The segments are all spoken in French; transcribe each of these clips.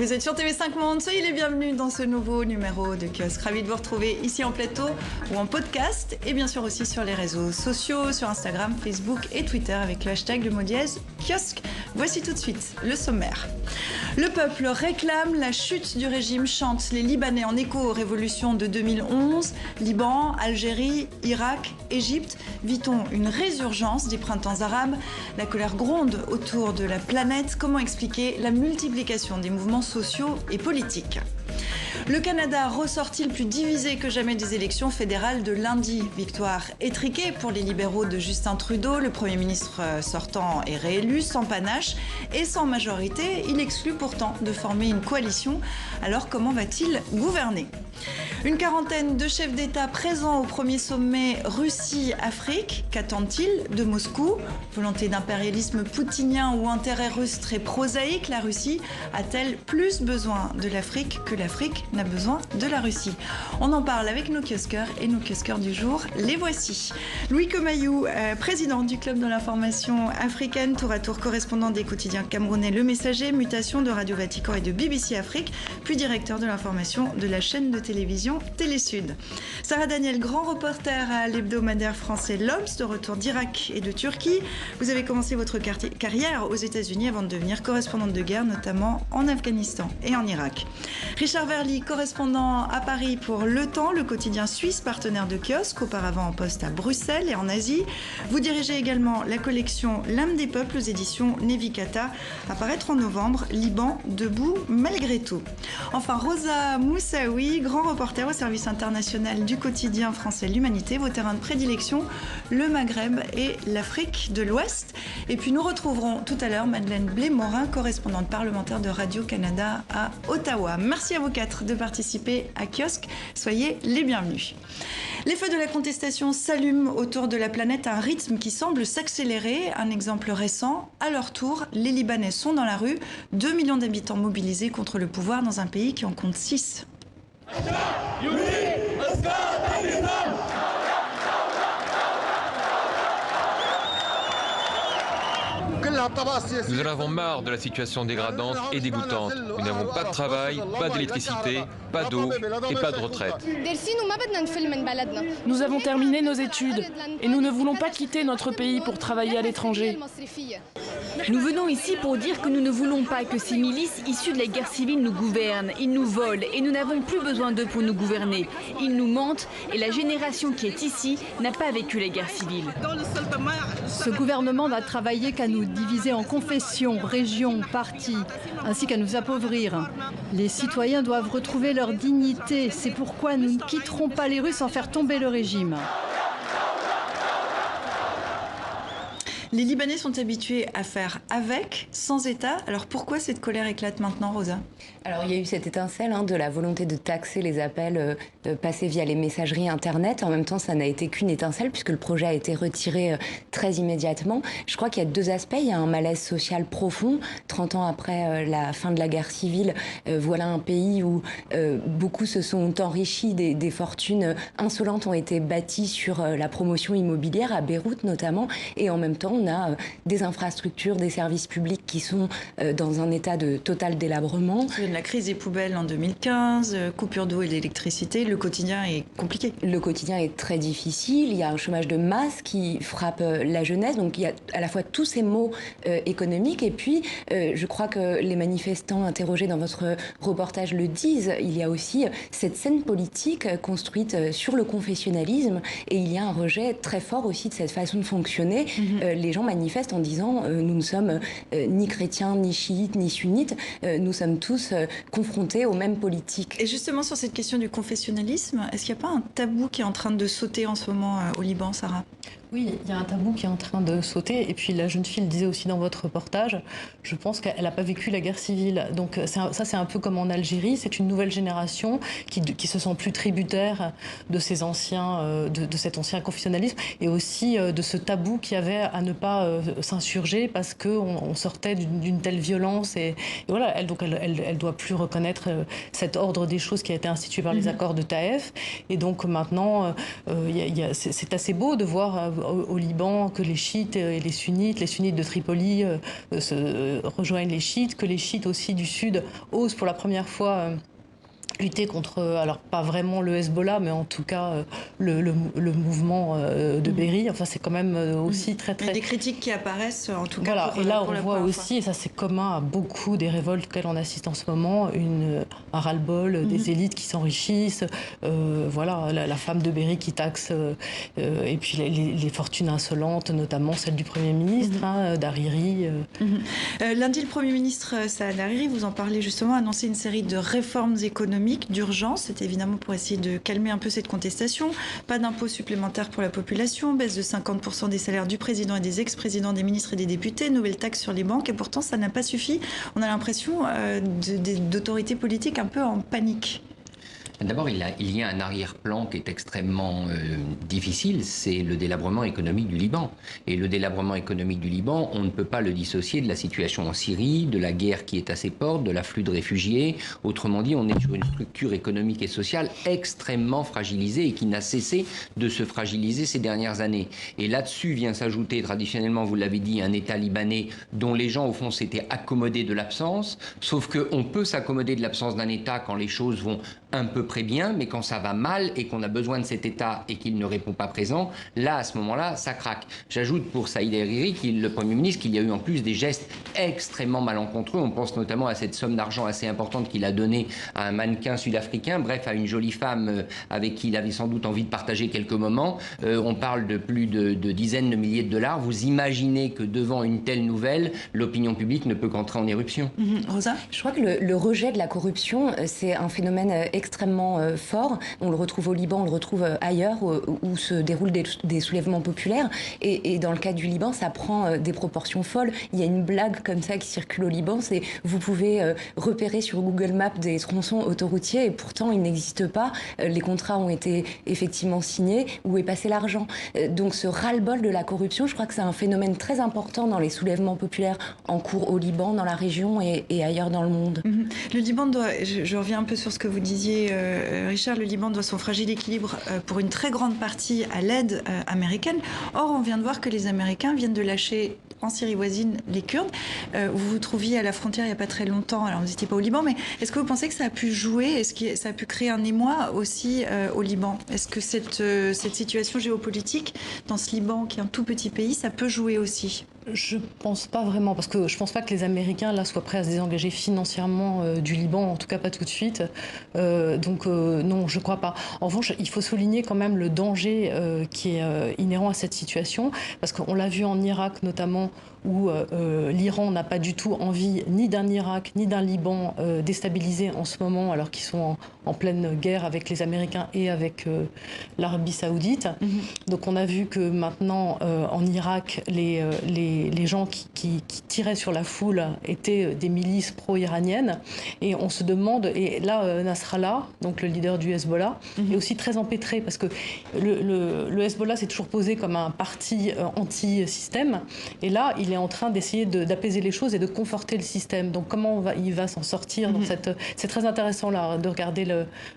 Vous êtes sur TV5 Monde, soyez les bienvenus dans ce nouveau numéro de Kiosque. Ravi de vous retrouver ici en plateau ou en podcast et bien sûr aussi sur les réseaux sociaux, sur Instagram, Facebook et Twitter avec le hashtag le mot dièse Kiosque. Voici tout de suite le sommaire. Le peuple réclame la chute du régime, chantent les Libanais en écho aux révolutions de 2011. Liban, Algérie, Irak, Égypte. Vit-on une résurgence des printemps arabes? La colère gronde autour de la planète. Comment expliquer la multiplication des mouvements sociaux et politiques? Le Canada ressort-il plus divisé que jamais des élections fédérales de lundi? Victoire étriquée pour les libéraux de Justin Trudeau. Le Premier ministre sortant est réélu sans panache et sans majorité. Il exclut pourtant de former une coalition. Alors comment va-t-il gouverner? Une quarantaine de chefs d'État présents au premier sommet Russie-Afrique. Qu'attendent-ils de Moscou? Volonté d'impérialisme poutinien ou intérêt russe très prosaïque? La Russie a-t-elle plus besoin de l'Afrique que l'Afrique n'a besoin de la Russie? On en parle avec nos kiosqueurs et nos kiosqueurs du jour. Les voici. Louis Comayou, président du Club de l'information africaine, tour à tour correspondant des quotidiens camerounais Le Messager, mutation de Radio Vatican et de BBC Afrique, puis directeur de l'information de la chaîne de télévision Télésud. Sarah Daniel, grand reporter à l'hebdomadaire français L'Obs, de retour d'Irak et de Turquie. Vous avez commencé votre carrière aux États-Unis avant de devenir correspondante de guerre, notamment en Afghanistan et en Irak. Richard Verly, correspondant à Paris pour Le Temps, le quotidien suisse partenaire de Kiosque, auparavant en poste à Bruxelles et en Asie. Vous dirigez également la collection L'âme des peuples aux éditions Nevikata, à paraître en novembre, Liban debout malgré tout. Enfin, Rosa Moussaoui, grand reporter au service international du quotidien français L'Humanité, vos terrains de prédilection, le Maghreb et l'Afrique de l'Ouest. Et puis nous retrouverons tout à l'heure Madeleine Blais-Morin, correspondante parlementaire de Radio-Canada à Ottawa. Merci à vous quatre de participer à Kiosque. Soyez les bienvenus. Les feux de la contestation s'allument autour de la planète à un rythme qui semble s'accélérer. Un exemple récent, à leur tour, les Libanais sont dans la rue. 2 millions d'habitants mobilisés contre le pouvoir dans un pays qui en compte 6. Nous en avons marre de la situation dégradante et dégoûtante. Nous n'avons pas de travail, pas d'électricité, pas d'eau et pas de retraite. Nous avons terminé nos études et nous ne voulons pas quitter notre pays pour travailler à l'étranger. Nous venons ici pour dire que nous ne voulons pas que ces milices issues de la guerre civile nous gouvernent. Ils nous volent et nous n'avons plus besoin d'eux pour nous gouverner. Ils nous mentent et la génération qui est ici n'a pas vécu la guerre civile. Ce gouvernement n'a travaillé qu'à nous diviser en confessions, régions, partis, ainsi qu'à nous appauvrir. Les citoyens doivent retrouver leur dignité. C'est pourquoi nous ne quitterons pas les rues sans faire tomber le régime. Les Libanais sont habitués à faire avec, sans État. Alors pourquoi cette colère éclate maintenant, Rosa? Alors il y a eu cette étincelle de la volonté de taxer les appels passés via les messageries Internet. En même temps, ça n'a été qu'une étincelle puisque le projet a été retiré très immédiatement. Je crois qu'il y a deux aspects. Il y a un malaise social profond. 30 ans après la fin de la guerre civile, voilà un pays où beaucoup se sont enrichis, des fortunes insolentes ont été bâties sur la promotion immobilière, à Beyrouth notamment. Et en même temps, on a des infrastructures, des services publics qui sont dans un état de total délabrement. La crise des poubelles en 2015, coupure d'eau et d'électricité, le quotidien est compliqué. Le quotidien est très difficile, il y a un chômage de masse qui frappe la jeunesse, donc il y a à la fois tous ces maux économiques et puis je crois que les manifestants interrogés dans votre reportage le disent, il y a aussi cette scène politique construite sur le confessionnalisme et il y a un rejet très fort aussi de cette façon de fonctionner. Les gens manifestent en disant nous ne sommes ni chrétiens, ni chiites, ni sunnites, nous sommes tous confrontés aux mêmes politiques. Et justement sur cette question du confessionnalisme, est-ce qu'il n'y a pas un tabou qui est en train de sauter en ce moment au Liban, Sarah? Oui, il y a un tabou qui est en train de sauter. Et puis la jeune fille le disait aussi dans votre reportage, je pense qu'elle n'a pas vécu la guerre civile. Donc ça, c'est un peu comme en Algérie. C'est une nouvelle génération qui se sent plus tributaire de ces anciens, de cet ancien confessionnalisme et aussi de ce tabou qu'il y avait à ne pas s'insurger parce qu'on sortait d'une telle violence. Et voilà, elle doit plus reconnaître cet ordre des choses qui a été institué par les accords de Taïf. Et donc maintenant, c'est assez beau de voir au Liban que les chiites et les sunnites de Tripoli rejoignent les chiites, que les chiites aussi du sud osent pour la première fois lutter contre, alors pas vraiment le Hezbollah, mais en tout cas le mouvement de Berry. Enfin, c'est quand même aussi très... Il y a des critiques qui apparaissent, en tout cas. Voilà, et là on voit aussi, et ça c'est commun à beaucoup des révoltes auxquelles on assiste en ce moment, un ras-le-bol des élites qui s'enrichissent, voilà, la femme de Berry qui taxe, et puis les fortunes insolentes, notamment celle du Premier ministre, d'Hariri. Lundi, le Premier ministre Saad Hariri, vous en parlez justement, a annoncé une série de réformes économiques d'urgence. C'était évidemment pour essayer de calmer un peu cette contestation. Pas d'impôts supplémentaires pour la population, baisse de 50% des salaires du président et des ex-présidents, des ministres et des députés, nouvelle taxe sur les banques. Et pourtant, ça n'a pas suffi. On a l'impression d'autorités politiques un peu en panique. D'abord, il y a un arrière-plan qui est extrêmement difficile, c'est le délabrement économique du Liban. Et le délabrement économique du Liban, on ne peut pas le dissocier de la situation en Syrie, de la guerre qui est à ses portes, de l'afflux de réfugiés. Autrement dit, on est sur une structure économique et sociale extrêmement fragilisée et qui n'a cessé de se fragiliser ces dernières années. Et là-dessus vient s'ajouter, traditionnellement, vous l'avez dit, un État libanais dont les gens, au fond, s'étaient accommodés de l'absence. Sauf qu'on peut s'accommoder de l'absence d'un État quand les choses vont un peu près bien, mais quand ça va mal et qu'on a besoin de cet État et qu'il ne répond pas présent, là, à ce moment-là, ça craque. J'ajoute pour Saïd Hariri, le Premier ministre, qu'il y a eu en plus des gestes extrêmement malencontreux. On pense notamment à cette somme d'argent assez importante qu'il a donnée à un mannequin sud-africain, bref, à une jolie femme avec qui il avait sans doute envie de partager quelques moments. On parle de plus de dizaines de milliers de dollars. Vous imaginez que devant une telle nouvelle, l'opinion publique ne peut qu'entrer en éruption. Rosa ? Je crois que le rejet de la corruption, c'est un phénomène extrêmement fort. On le retrouve au Liban, on le retrouve ailleurs où se déroulent des soulèvements populaires. Et dans le cas du Liban, ça prend des proportions folles. Il y a une blague comme ça qui circule au Liban, c'est vous pouvez repérer sur Google Maps des tronçons autoroutiers et pourtant ils n'existent pas. Les contrats ont été effectivement signés. Où est passé l'argent ? Donc ce ras-le-bol de la corruption, je crois que c'est un phénomène très important dans les soulèvements populaires en cours au Liban, dans la région et ailleurs dans le monde. Le Liban doit, je reviens un peu sur ce que vous disiez, Richard, le Liban doit son fragile équilibre pour une très grande partie à l'aide américaine. Or, on vient de voir que les Américains viennent de lâcher en Syrie voisine les Kurdes. Vous vous trouviez à la frontière il n'y a pas très longtemps, alors vous n'étiez pas au Liban, mais est-ce que vous pensez que ça a pu jouer, est-ce que ça a pu créer un émoi aussi au Liban ? Est-ce que cette situation géopolitique dans ce Liban, qui est un tout petit pays, ça peut jouer aussi ? Je pense pas vraiment, parce que je pense pas que les Américains là soient prêts à se désengager financièrement du Liban, en tout cas pas tout de suite. Donc non, je crois pas. En revanche, il faut souligner quand même le danger qui est inhérent à cette situation, parce qu'on l'a vu en Irak notamment, où l'Iran n'a pas du tout envie ni d'un Irak ni d'un Liban déstabilisé en ce moment, alors qu'ils sont en pleine guerre avec les Américains et avec l'Arabie Saoudite. Donc on a vu que maintenant en Irak, les gens qui tiraient sur la foule étaient des milices pro-iraniennes, et on se demande, et là Nasrallah, donc le leader du Hezbollah, est aussi très empêtré, parce que le Hezbollah s'est toujours posé comme un parti anti-système, et là il est en train d'essayer d'apaiser les choses et de conforter le système. Donc comment il va s'en sortir dans c'est très intéressant là de regarder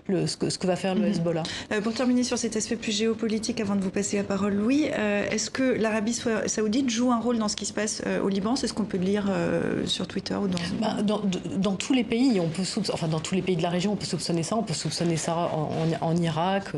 ce que va faire le Hezbollah. Pour terminer sur cet aspect plus géopolitique, avant de vous passer la parole, Louis, est-ce que l'Arabie Saoudite joue un rôle dans ce qui se passe au Liban ? C'est ce qu'on peut lire sur Twitter ou dans tous les pays, dans tous les pays de la région, on peut soupçonner ça. On peut soupçonner ça en Irak,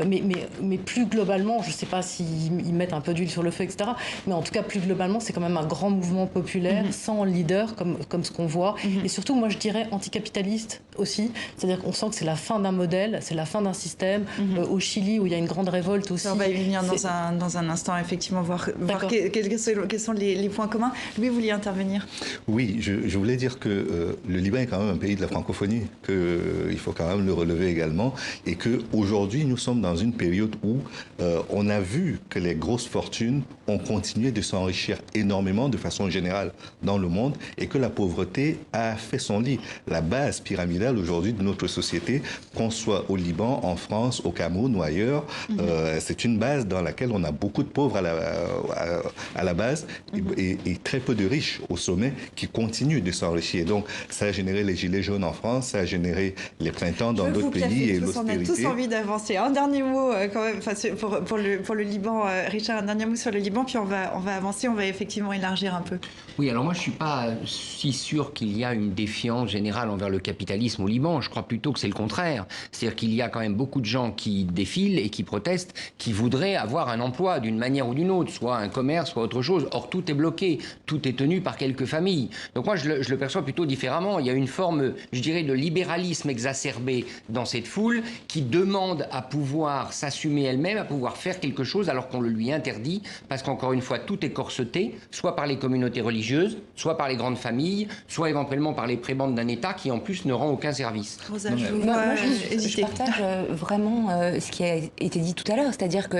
mais plus globalement, je ne sais pas s'ils mettent un peu d'huile sur le feu, etc. Mais en tout cas, plus globalement, c'est quand même un grand mouvement populaire, sans leader, comme ce qu'on voit. Et surtout, moi, je dirais anticapitaliste aussi. C'est-à-dire qu'on sent que c'est la fin d'un modèle, c'est la fin d'un système. Au Chili, où il y a une grande révolte aussi. On va y venir dans un instant, effectivement, voir quels quels sont les points communs. Louis, vous vouliez intervenir? Oui, je voulais dire que le Liban est quand même un pays de la francophonie, qu'il faut quand même le relever également, et qu'aujourd'hui, nous sommes dans une période où on a vu que les grosses fortunes ont continué de s'enrichir énormément de façon générale dans le monde et que la pauvreté a fait son lit. La base pyramidale aujourd'hui de notre société, qu'on soit au Liban, en France, au Cameroun ou ailleurs, c'est une base dans laquelle on a beaucoup de pauvres à la base et très peu de riches au sommet qui continuent de s'enrichir. Donc ça a généré les gilets jaunes en France, ça a généré les printemps dans d'autres pays et l'austérité. On a tous envie d'avancer. Un dernier mot quand même pour le Liban. Richard, un dernier mot sur le Liban, puis on va avancer, on va effectivement élargir un peu. Oui, alors moi je ne suis pas si sûr qu'il y a une défiance générale envers le capitalisme au Liban. Je crois plutôt que c'est le contraire. C'est-à-dire qu'il y a quand même beaucoup de gens qui défilent et qui protestent, qui voudraient avoir un emploi d'une manière ou d'une autre, soit un commerce, soit autre chose. Or, tout est bloqué, tout est tenu par quelques familles. Donc moi, je le perçois plutôt différemment. Il y a une forme, je dirais, de libéralisme exacerbé dans cette foule qui demande à pouvoir s'assumer elle-même, à pouvoir faire quelque chose alors qu'on le lui interdit, parce qu'encore une fois, tout est corseté, soit par les communautés religieuses, soit par les grandes familles, soit éventuellement par les prébendes d'un État qui, en plus, ne rend aucun service. Rosa, je partage vraiment ce qui a été dit tout à l'heure, c'est-à-dire que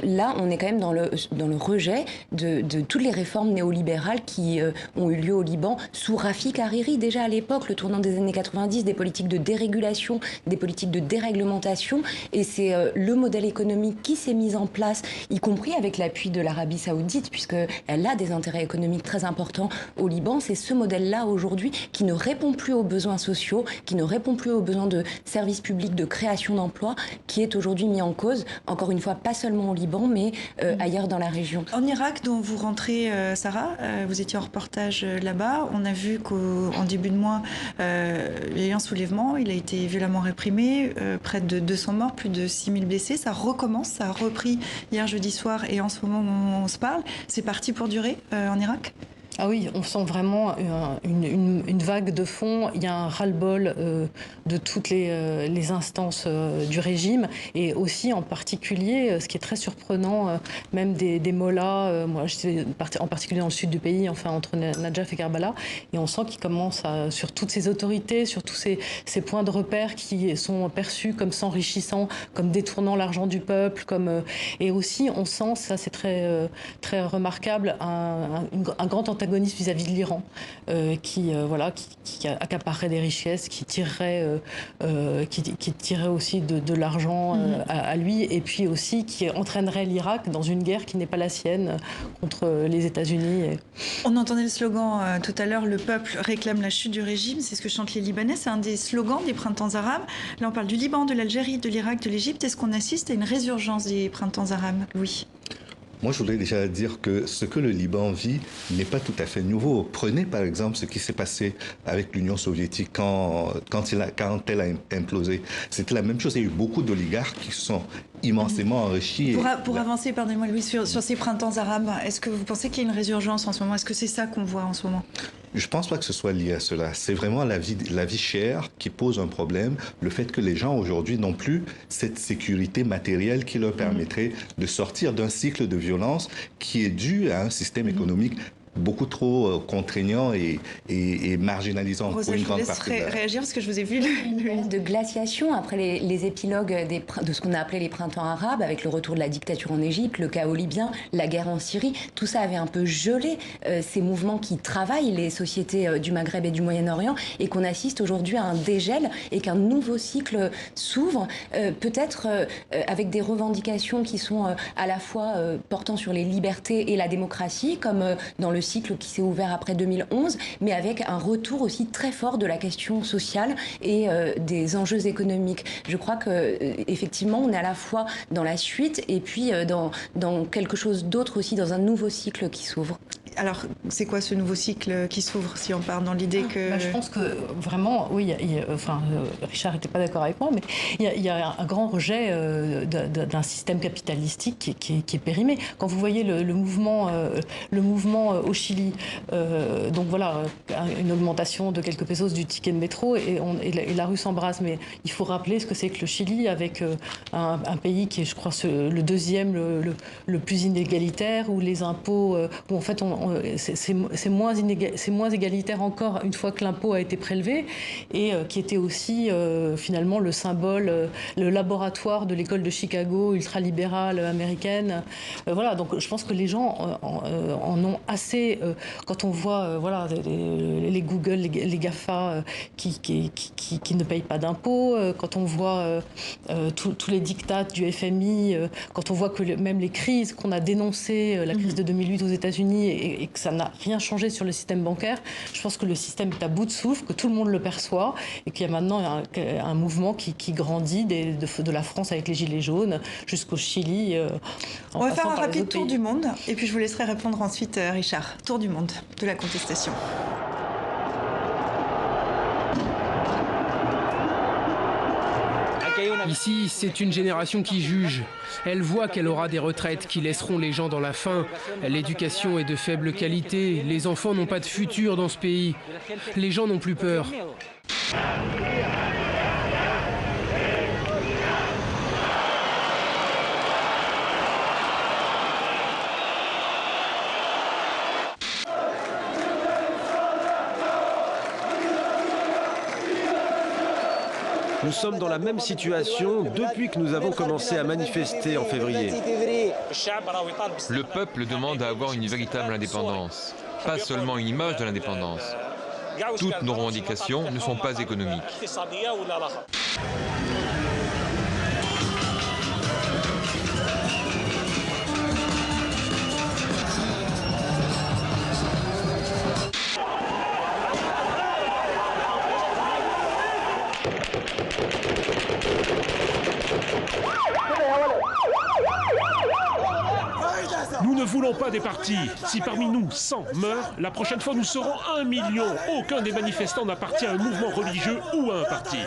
là, on est quand même dans le rejet de toutes les réformes néolibérales qui ont eu lieu au Liban sous Rafik Hariri, déjà à l'époque, le tournant des années 90, des politiques de dérégulation, des politiques de déréglementation, et c'est le modèle économique qui s'est mis en place, y compris avec l'appui de l'Arabie Saoudite, puisqu'elle a des intérêts économiques très importants au Liban. C'est ce modèle-là aujourd'hui qui ne répond plus aux besoins sociaux, qui ne répond plus aux besoins de services publics, de création d'emplois, qui est aujourd'hui mis en cause, encore une fois, pas seulement au Liban, mais ailleurs dans la région. En Irak, dont vous rentrez, Sarah, vous étiez en reportage là-bas. On a vu qu'en début de mois, il y a eu un soulèvement, il a été violemment réprimé, près de 200 morts, plus de 6000 blessés. Ça recommence, ça a repris hier jeudi soir et en ce moment où on se parle. C'est parti pour durer en Irak ? Ah oui, on sent vraiment une vague de fond. Il y a un ras-le-bol de toutes les instances du régime et aussi en particulier, ce qui est très surprenant, même des mollahs. Moi, j'étais en particulier dans le sud du pays, enfin entre Nadjaf et Karbala, et on sent qu'ils commencent sur toutes ces autorités, sur tous ces points de repère qui sont perçus comme s'enrichissant, comme détournant l'argent du peuple, et aussi on sent, ça c'est très très remarquable, un grand antagonisme vis-à-vis de l'Iran, qui accaparerait des richesses, qui tirerait aussi de l'argent à lui, et puis aussi qui entraînerait l'Irak dans une guerre qui n'est pas la sienne contre les États-Unis. On entendait le slogan tout à l'heure, le peuple réclame la chute du régime, c'est ce que chantent les Libanais, c'est un des slogans des printemps arabes. Là on parle du Liban, de l'Algérie, de l'Irak, de l'Égypte. Est-ce qu'on assiste à une résurgence des printemps arabes, Louis ? Moi, je voudrais déjà dire que ce que le Liban vit n'est pas tout à fait nouveau. Prenez par exemple ce qui s'est passé avec l'Union soviétique quand elle a implosé. C'était la même chose. Il y a eu beaucoup d'oligarques qui sont immensément enrichis. Pour avancer, pardonnez-moi Louis, sur ces printemps arabes, est-ce que vous pensez qu'il y a une résurgence en ce moment ? Est-ce que c'est ça qu'on voit en ce moment ? Je ne pense pas que ce soit lié à cela. C'est vraiment la vie chère qui pose un problème. Le fait que les gens aujourd'hui n'ont plus cette sécurité matérielle qui leur permettrait de sortir d'un cycle de violence qui est dû à un système économique beaucoup trop contraignant et marginalisant pour une grande partie. Réagir parce que je vous ai vu de glaciation après les épilogues de ce qu'on a appelé les printemps arabes, avec le retour de la dictature en Égypte, le chaos libyen, la guerre en Syrie. Tout ça avait un peu gelé ces mouvements qui travaillent les sociétés du Maghreb et du Moyen-Orient, et qu'on assiste aujourd'hui à un dégel et qu'un nouveau cycle s'ouvre, peut-être avec des revendications qui sont à la fois portant sur les libertés et la démocratie, comme dans le cycle qui s'est ouvert après 2011, mais avec un retour aussi très fort de la question sociale et des enjeux économiques. Je crois qu'effectivement, on est à la fois dans la suite et puis dans quelque chose d'autre aussi, dans un nouveau cycle qui s'ouvre. Alors, c'est quoi ce nouveau cycle qui s'ouvre, si on part dans l'idée que... Je pense que vraiment, oui, Richard n'était pas d'accord avec moi, mais il y a un grand rejet d'un système capitalistique qui est périmé. Quand vous voyez le mouvement au Chili, donc voilà, une augmentation de quelques pesos du ticket de métro et la rue s'embrasse. Mais il faut rappeler ce que c'est que le Chili, avec un pays qui est, je crois, le deuxième le plus inégalitaire, où les impôts, où en fait c'est moins égalitaire encore une fois que l'impôt a été prélevé, et qui était aussi finalement le symbole, le laboratoire de l'école de Chicago ultralibérale américaine. Voilà, donc je pense que les gens en ont assez quand on voit les Google, les GAFA qui ne payent pas d'impôts, quand on voit tous les diktats du FMI, quand on voit que même les crises qu'on a dénoncées, la crise de 2008 aux États-Unis, et que ça n'a rien changé sur le système bancaire, je pense que le système est à bout de souffle, que tout le monde le perçoit, et qu'il y a maintenant un mouvement qui grandit de la France avec les Gilets jaunes jusqu'au Chili. On va faire un rapide tour du monde, et puis je vous laisserai répondre ensuite, Richard. Tour du monde de la contestation. Ici, c'est une génération qui juge. Elle voit qu'elle aura des retraites qui laisseront les gens dans la faim. L'éducation est de faible qualité. Les enfants n'ont pas de futur dans ce pays. Les gens n'ont plus peur. Nous sommes dans la même situation depuis que nous avons commencé à manifester en février. Le peuple demande à avoir une véritable indépendance, pas seulement une image de l'indépendance. Toutes nos revendications ne sont pas économiques. Nous ne voulons pas des partis. Si parmi nous 100 meurent, la prochaine fois nous serons 1 million. Aucun des manifestants n'appartient à un mouvement religieux ou à un parti.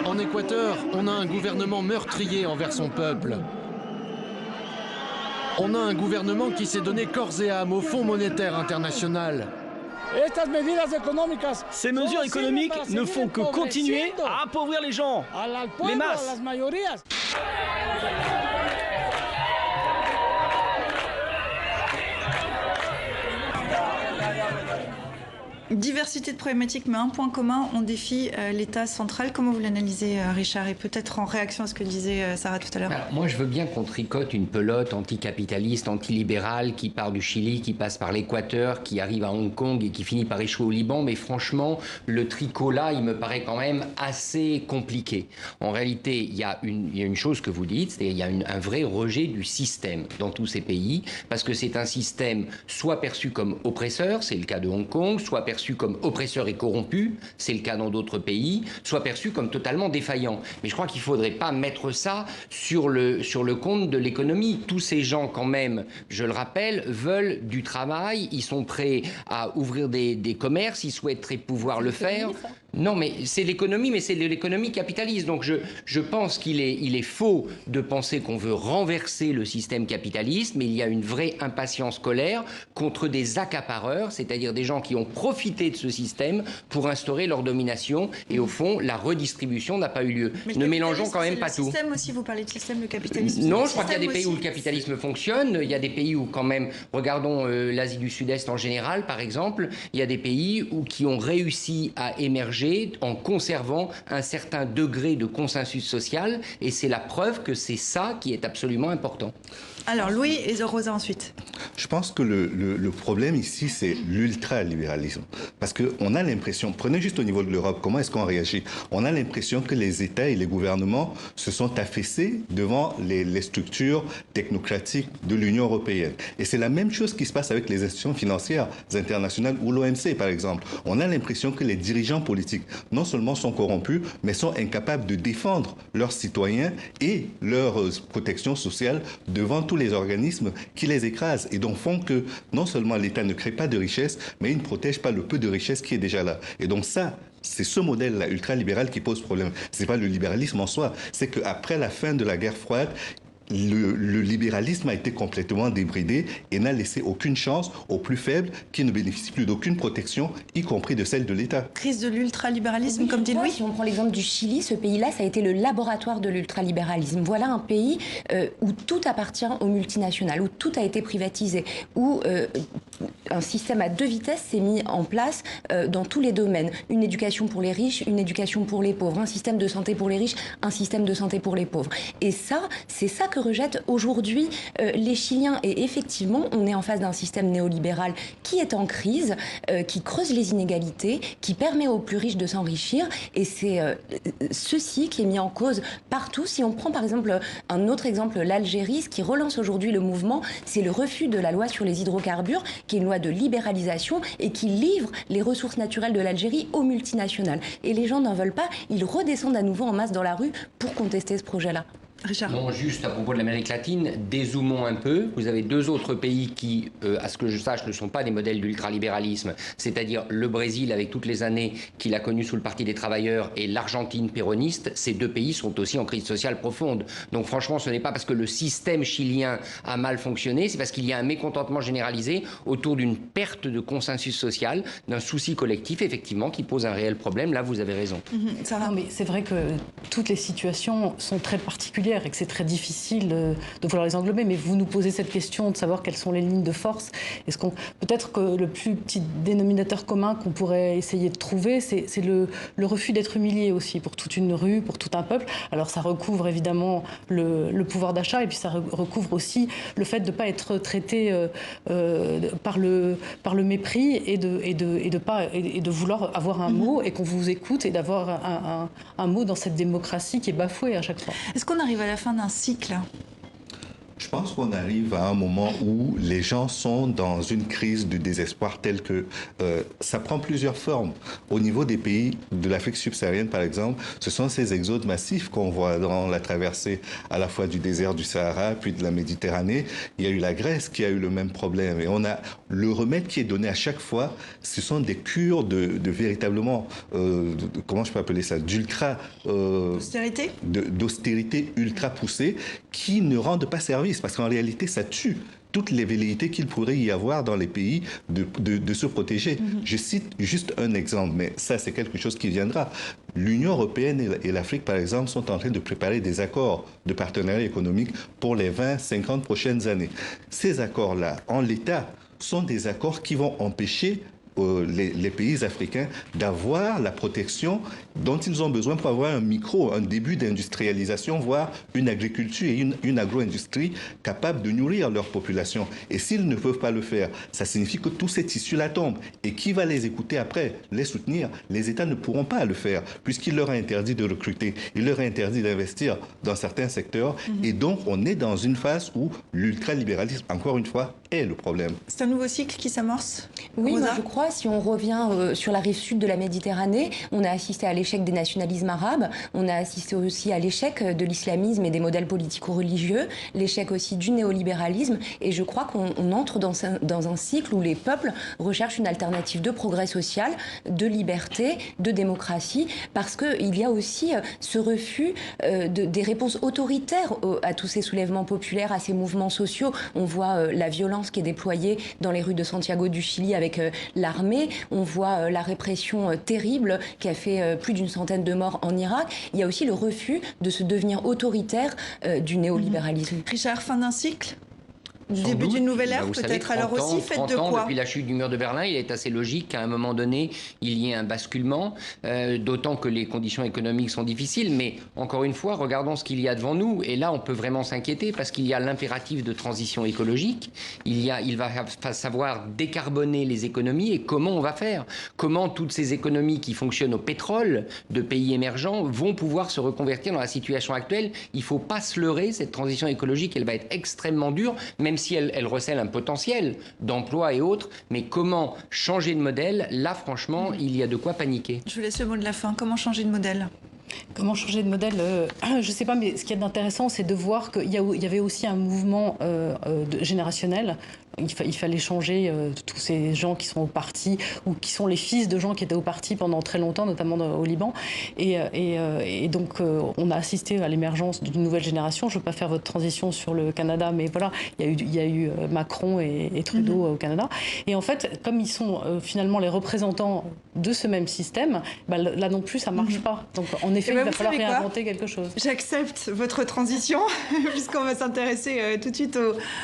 En Équateur, on a un gouvernement meurtrier envers son peuple. On a un gouvernement qui s'est donné corps et âme au Fonds monétaire international. Ces mesures économiques ne font que continuer à appauvrir les gens, les masses. Diversité de problématiques, mais un point commun, on défie l'État central. Comment vous l'analysez, Richard? Et peut-être en réaction à ce que disait Sarah tout à l'heure. Moi, je veux bien qu'on tricote une pelote anticapitaliste, antilibérale, qui part du Chili, qui passe par l'Équateur, qui arrive à Hong Kong et qui finit par échouer au Liban. Mais franchement, le tricot là, il me paraît quand même assez compliqué. En réalité, il y a une chose que vous dites, c'est qu'il y a un vrai rejet du système dans tous ces pays, parce que c'est un système soit perçu comme oppresseur, c'est le cas de Hong Kong, soit perçu comme oppresseur et corrompu, c'est le cas dans d'autres pays, soit perçu comme totalement défaillant. Mais je crois qu'il ne faudrait pas mettre ça sur le compte de l'économie. Tous ces gens, quand même, je le rappelle, veulent du travail, ils sont prêts à ouvrir des commerces, ils souhaiteraient pouvoir le faire. Non, mais c'est l'économie, mais c'est l'économie capitaliste. Donc je pense qu'il est faux de penser qu'on veut renverser le système capitaliste, mais il y a une vraie impatience, colère contre des accapareurs, c'est-à-dire des gens qui ont profité de ce système pour instaurer leur domination. Et au fond, la redistribution n'a pas eu lieu. Ne mélangeons quand même pas tout. Le système aussi, vous parlez de système, le capitalisme. Non, je crois qu'il y a des pays où le capitalisme fonctionne. Il y a des pays où quand même, regardons l'Asie du Sud-Est en général, par exemple, il y a des pays qui ont réussi à émerger en conservant un certain degré de consensus social, et c'est la preuve que c'est ça qui est absolument important. Alors Louis et Rosa ensuite. Je pense que le problème ici, c'est l'ultralibéralisme. Parce qu'on a l'impression, prenez juste au niveau de l'Europe, comment est-ce qu'on réagit? On a l'impression que les États et les gouvernements se sont affaissés devant les structures technocratiques de l'Union européenne. Et c'est la même chose qui se passe avec les institutions financières internationales ou l'OMC, par exemple. On a l'impression que les dirigeants politiques, non seulement sont corrompus, mais sont incapables de défendre leurs citoyens et leur protection sociale devant tous les organismes qui les écrasent et donc font que non seulement l'État ne crée pas de richesse, mais il ne protège pas le peu de richesse qui est déjà là. Et donc ça, c'est ce modèle-là ultralibéral qui pose problème. C'est pas le libéralisme en soi, c'est qu'après la fin de la guerre froide, le libéralisme a été complètement débridé et n'a laissé aucune chance aux plus faibles qui ne bénéficient plus d'aucune protection, y compris de celle de l'État. Crise de l'ultralibéralisme, comme dit Louis. Si on prend l'exemple du Chili, ce pays-là, ça a été le laboratoire de l'ultralibéralisme. Voilà un pays où tout appartient aux multinationales, où tout a été privatisé, où un système à deux vitesses s'est mis en place dans tous les domaines. Une éducation pour les riches, une éducation pour les pauvres, un système de santé pour les riches, un système de santé pour les pauvres. Et ça, c'est ça que rejettent aujourd'hui les Chiliens. Et effectivement, on est en face d'un système néolibéral qui est en crise, qui creuse les inégalités, qui permet aux plus riches de s'enrichir. Et c'est ceci qui est mis en cause partout. Si on prend par exemple un autre exemple, l'Algérie, ce qui relance aujourd'hui le mouvement, c'est le refus de la loi sur les hydrocarbures, qui est une loi de libéralisation et qui livre les ressources naturelles de l'Algérie aux multinationales. Et les gens n'en veulent pas, ils redescendent à nouveau en masse dans la rue pour contester ce projet-là. Richard. Non, juste à propos de l'Amérique latine, dézoomons un peu. Vous avez deux autres pays qui, à ce que je sache, ne sont pas des modèles d'ultralibéralisme, c'est-à-dire le Brésil avec toutes les années qu'il a connues sous le Parti des travailleurs et l'Argentine péroniste. Ces deux pays sont aussi en crise sociale profonde. Donc franchement, ce n'est pas parce que le système chilien a mal fonctionné, c'est parce qu'il y a un mécontentement généralisé autour d'une perte de consensus social, d'un souci collectif, effectivement, qui pose un réel problème. Là, vous avez raison. Non, mais c'est vrai que toutes les situations sont très particulières et que c'est très difficile de vouloir les englober, mais vous nous posez cette question de savoir quelles sont les lignes de force. Peut-être que le plus petit dénominateur commun qu'on pourrait essayer de trouver, c'est le refus d'être humilié aussi pour toute une rue, pour tout un peuple. Alors ça recouvre évidemment le pouvoir d'achat et puis ça recouvre aussi le fait de ne pas être traité par le mépris et de vouloir avoir un mot et qu'on vous écoute et d'avoir un mot dans cette démocratie qui est bafouée à chaque fois. Est-ce qu'on arrive à la fin d'un cycle ? Je pense qu'on arrive à un moment où les gens sont dans une crise du désespoir telle que ça prend plusieurs formes. Au niveau des pays de l'Afrique subsaharienne, par exemple, ce sont ces exodes massifs qu'on voit dans la traversée à la fois du désert du Sahara puis de la Méditerranée. Il y a eu la Grèce qui a eu le même problème. Et on a le remède qui est donné à chaque fois, ce sont des cures de véritablement, comment je peux appeler ça, austérité, d'austérité ultra poussée qui ne rendent pas service. Parce qu'en réalité, ça tue toutes les velléités qu'il pourrait y avoir dans les pays de se protéger. Je cite juste un exemple, mais ça, c'est quelque chose qui viendra. L'Union européenne et l'Afrique, par exemple, sont en train de préparer des accords de partenariat économique pour les 20-50 prochaines années. Ces accords-là, en l'état, sont des accords qui vont empêcher les pays africains d'avoir la protection dont ils ont besoin pour avoir un début d'industrialisation, voire une agriculture et une agro-industrie capable de nourrir leur population. Et s'ils ne peuvent pas le faire, ça signifie que tous ces tissus-là tombent. Et qui va les écouter après, les soutenir? Les États ne pourront pas le faire, puisqu'il leur a interdit de recruter, il leur a interdit d'investir dans certains secteurs. Et donc, on est dans une phase où l'ultralibéralisme, encore une fois, est le problème. C'est un nouveau cycle qui s'amorce? Oui, moi je crois. Si on revient sur la rive sud de la Méditerranée, on a assisté à l'échec des nationalismes arabes, on a assisté aussi à l'échec de l'islamisme et des modèles politico-religieux, l'échec aussi du néolibéralisme, et je crois qu'on entre dans un cycle où les peuples recherchent une alternative de progrès social, de liberté, de démocratie, parce qu'il y a aussi ce refus des réponses autoritaires à tous ces soulèvements populaires, à ces mouvements sociaux. On voit la violence qui est déployée dans les rues de Santiago du Chili avec l'armée. On voit la répression terrible qui a fait plus d'une centaine de morts en Irak. Il y a aussi le refus de se devenir autoritaire du néolibéralisme. Richard, fin d'un cycle ? Début d'une nouvelle ère, peut-être alors aussi, faites de quoi? Depuis la chute du mur de Berlin, il est assez logique qu'à un moment donné, il y ait un basculement, d'autant que les conditions économiques sont difficiles. Mais encore une fois, regardons ce qu'il y a devant nous. Et là, on peut vraiment s'inquiéter parce qu'il y a l'impératif de transition écologique. Il va savoir décarboner les économies et comment on va faire. Comment toutes ces économies qui fonctionnent au pétrole de pays émergents vont pouvoir se reconvertir dans la situation actuelle. Il ne faut pas se leurrer, cette transition écologique, elle va être extrêmement dure, même si elle recèle un potentiel d'emploi et autres, mais comment changer de modèle? Là, franchement, il y a de quoi paniquer. Je vous laisse le mot de la fin. Comment changer de modèle? Comment changer de modèle? Je ne sais pas, mais ce qui est intéressant, c'est de voir qu'il y avait aussi un mouvement générationnel. Il fallait changer tous ces gens qui sont au parti ou qui sont les fils de gens qui étaient au parti pendant très longtemps, notamment au Liban. Et donc, on a assisté à l'émergence d'une nouvelle génération. Je ne veux pas faire votre transition sur le Canada, mais voilà, il y a eu Macron et Trudeau au Canada. Et en fait, comme ils sont finalement les représentants de ce même système, là non plus, ça ne marche pas. Donc, en effet, il va falloir réinventer quelque chose. J'accepte votre transition, puisqu'on va s'intéresser tout de suite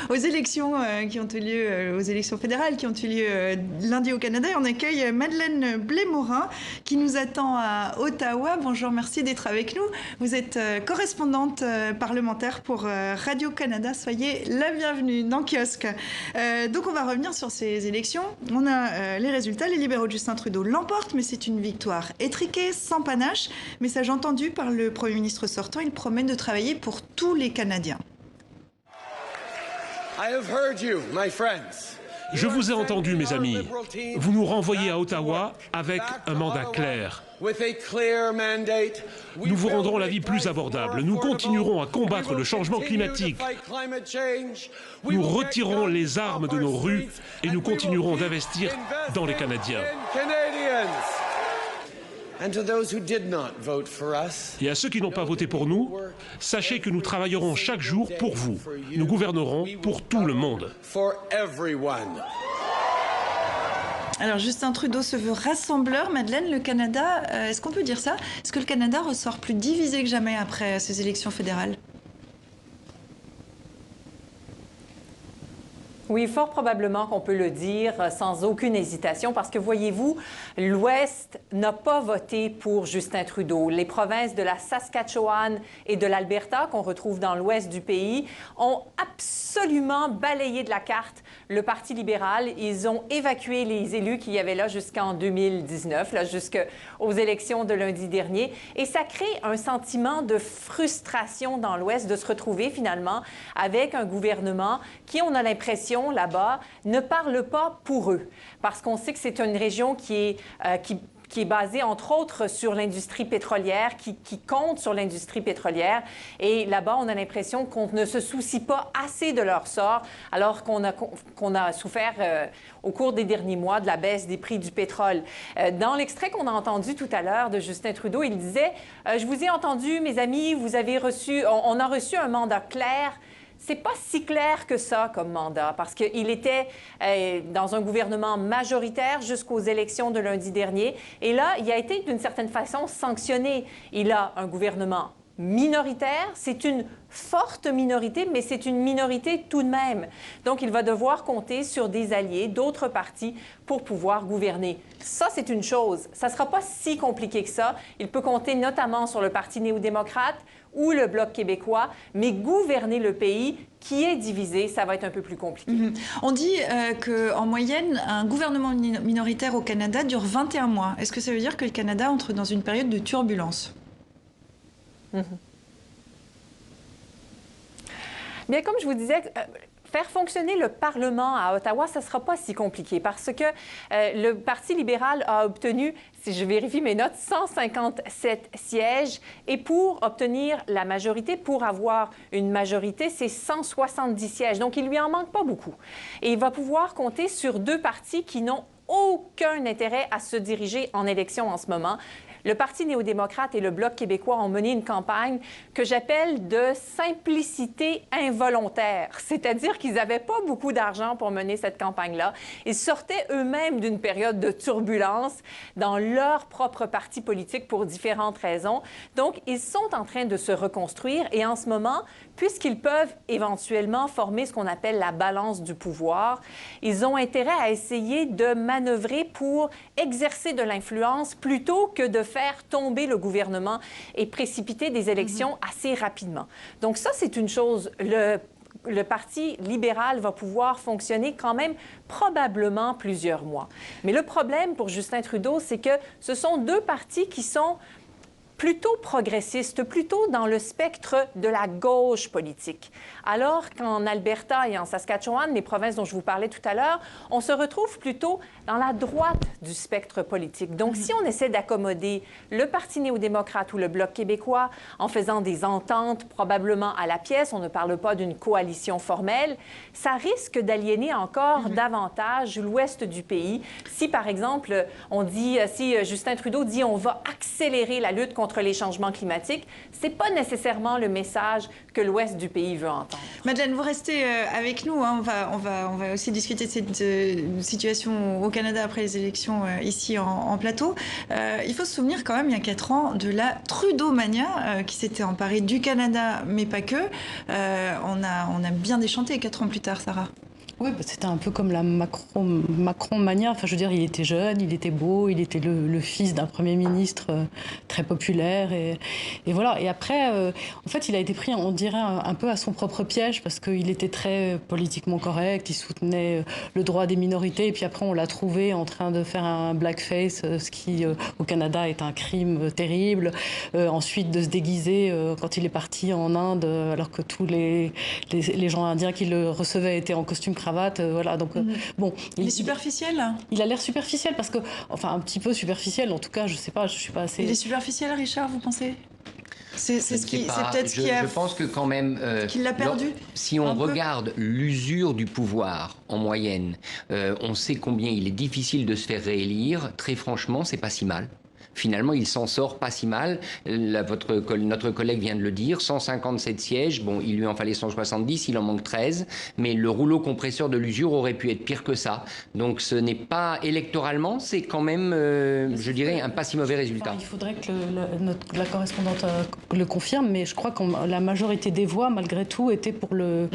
aux élections qui ont eu lieu, aux élections fédérales qui ont eu lieu lundi au Canada. Et on accueille Madeleine Blais-Morin qui nous attend à Ottawa. Bonjour, merci d'être avec nous. Vous êtes correspondante parlementaire pour Radio-Canada. Soyez la bienvenue dans Kiosque. Donc on va revenir sur ces élections. On a les résultats. Les libéraux de Justin Trudeau l'emportent, mais c'est une victoire étriquée, sans panache. Message entendu par le Premier ministre sortant. Il promet de travailler pour tous les Canadiens. Je vous ai entendu, mes amis. Vous nous renvoyez à Ottawa avec un mandat clair. Nous vous rendrons la vie plus abordable. Nous continuerons à combattre le changement climatique. Nous retirerons les armes de nos rues et nous continuerons d'investir dans les Canadiens. Et à ceux qui n'ont pas voté pour nous, sachez que nous travaillerons chaque jour pour vous. Nous gouvernerons pour tout le monde. Alors Justin Trudeau se veut rassembleur. Madeleine, le Canada, est-ce qu'on peut dire ça? Est-ce que le Canada ressort plus divisé que jamais après ces élections fédérales? Oui, fort probablement qu'on peut le dire sans aucune hésitation parce que, voyez-vous, l'Ouest n'a pas voté pour Justin Trudeau. Les provinces de la Saskatchewan et de l'Alberta, qu'on retrouve dans l'ouest du pays, ont absolument balayé de la carte le Parti libéral. Ils ont évacué les élus qu'il y avait là jusqu'en 2019, là, jusqu'aux élections de lundi dernier. Et ça crée un sentiment de frustration dans l'Ouest de se retrouver finalement avec un gouvernement qui, on a l'impression, là-bas, ne parle pas pour eux. Parce qu'on sait que c'est une région qui est basée, entre autres, sur l'industrie pétrolière, qui compte sur l'industrie pétrolière. Et là-bas, on a l'impression qu'on ne se soucie pas assez de leur sort, alors qu'on a souffert au cours des derniers mois de la baisse des prix du pétrole. Dans l'extrait qu'on a entendu tout à l'heure de Justin Trudeau, il disait « Je vous ai entendu, mes amis, on a reçu un mandat clair. » C'est pas si clair que ça comme mandat, parce qu'il était dans un gouvernement majoritaire jusqu'aux élections de lundi dernier. Et là, il a été d'une certaine façon sanctionné. Il a un gouvernement minoritaire. C'est une forte minorité, mais c'est une minorité tout de même. Donc, il va devoir compter sur des alliés, d'autres partis, pour pouvoir gouverner. Ça, c'est une chose. Ça ne sera pas si compliqué que ça. Il peut compter notamment sur le Parti néo-démocrate ou le Bloc québécois, mais gouverner le pays qui est divisé, ça va être un peu plus compliqué. On dit qu'en moyenne, un gouvernement minoritaire au Canada dure 21 mois. Est-ce que ça veut dire que le Canada entre dans une période de turbulence? Bien, comme je vous disais, faire fonctionner le Parlement à Ottawa, ça ne sera pas si compliqué parce que le Parti libéral a obtenu, si je vérifie mes notes, 157 sièges. Et pour obtenir la majorité, pour avoir une majorité, c'est 170 sièges. Donc, il ne lui en manque pas beaucoup. Et il va pouvoir compter sur deux partis qui n'ont aucun intérêt à se diriger en élection en ce moment. le Parti néo-démocrate et le Bloc québécois ont mené une campagne que j'appelle de simplicité involontaire. C'est-à-dire qu'ils n'avaient pas beaucoup d'argent pour mener cette campagne-là. Ils sortaient eux-mêmes d'une période de turbulence dans leur propre parti politique pour différentes raisons. Donc, ils sont en train de se reconstruire et en ce moment, puisqu'ils peuvent éventuellement former ce qu'on appelle la balance du pouvoir, ils ont intérêt à essayer de manœuvrer pour exercer de l'influence plutôt que de faire tomber le gouvernement et précipiter des élections assez rapidement. Donc ça, c'est une chose. Le Parti libéral va pouvoir fonctionner quand même probablement plusieurs mois. Mais le problème pour Justin Trudeau, c'est que ce sont deux partis qui sont plutôt progressistes, plutôt dans le spectre de la gauche politique. Alors qu'en Alberta et en Saskatchewan, les provinces dont je vous parlais tout à l'heure, on se retrouve plutôt dans la droite du spectre politique. Donc, si on essaie d'accommoder le Parti néo-démocrate ou le Bloc québécois en faisant des ententes probablement à la pièce, on ne parle pas d'une coalition formelle, ça risque d'aliéner encore davantage l'ouest du pays. Si, par exemple, on dit, si Justin Trudeau dit on va accélérer la lutte contre les changements climatiques, c'est pas nécessairement le message que l'ouest du pays veut entendre. Madeleine, vous restez avec nous. Hein. On va aussi discuter de cette situation au Canada après les élections ici en plateau. Il faut se souvenir quand même, il y a 4 ans, de la Trudeau-mania qui s'était emparée du Canada, mais pas que. On a bien déchanté 4 ans plus tard, Sarah. Oui, bah, c'était un peu comme la Macron-mania. Enfin, je veux dire, il était jeune, il était beau, il était le fils d'un Premier ministre très populaire. Et voilà. Et après, en fait, il a été pris, on dirait, un peu à son propre piège parce qu'il était très politiquement correct, il soutenait le droit des minorités. Et puis après, on l'a trouvé en train de faire un blackface, ce qui, au Canada, est un crime terrible. Ensuite, de se déguiser quand il est parti en Inde, alors que tous les gens indiens qui le recevaient étaient en costume cravate. Voilà, donc bon. Il est superficiel, là. Il a l'air superficiel parce que, enfin, un petit peu superficiel. En tout cas, je sais pas, je suis pas assez. Il est superficiel, Richard, vous pensez? C'est peut-être ce qui a. Je pense que quand même. Qu'il l'a perdu. Si on regarde l'usure du pouvoir en moyenne, on sait combien il est difficile de se faire réélire. Très franchement, c'est pas si mal. Finalement, il s'en sort pas si mal. Notre collègue vient de le dire, 157 sièges. Bon, il lui en fallait 170, il en manque 13. Mais le rouleau compresseur de l'usure aurait pu être pire que ça. Donc ce n'est pas électoralement, c'est quand même, je dirais, un pas si mauvais résultat. Il faudrait que la correspondante le confirme, mais je crois que la majorité des voix, malgré tout, était pour le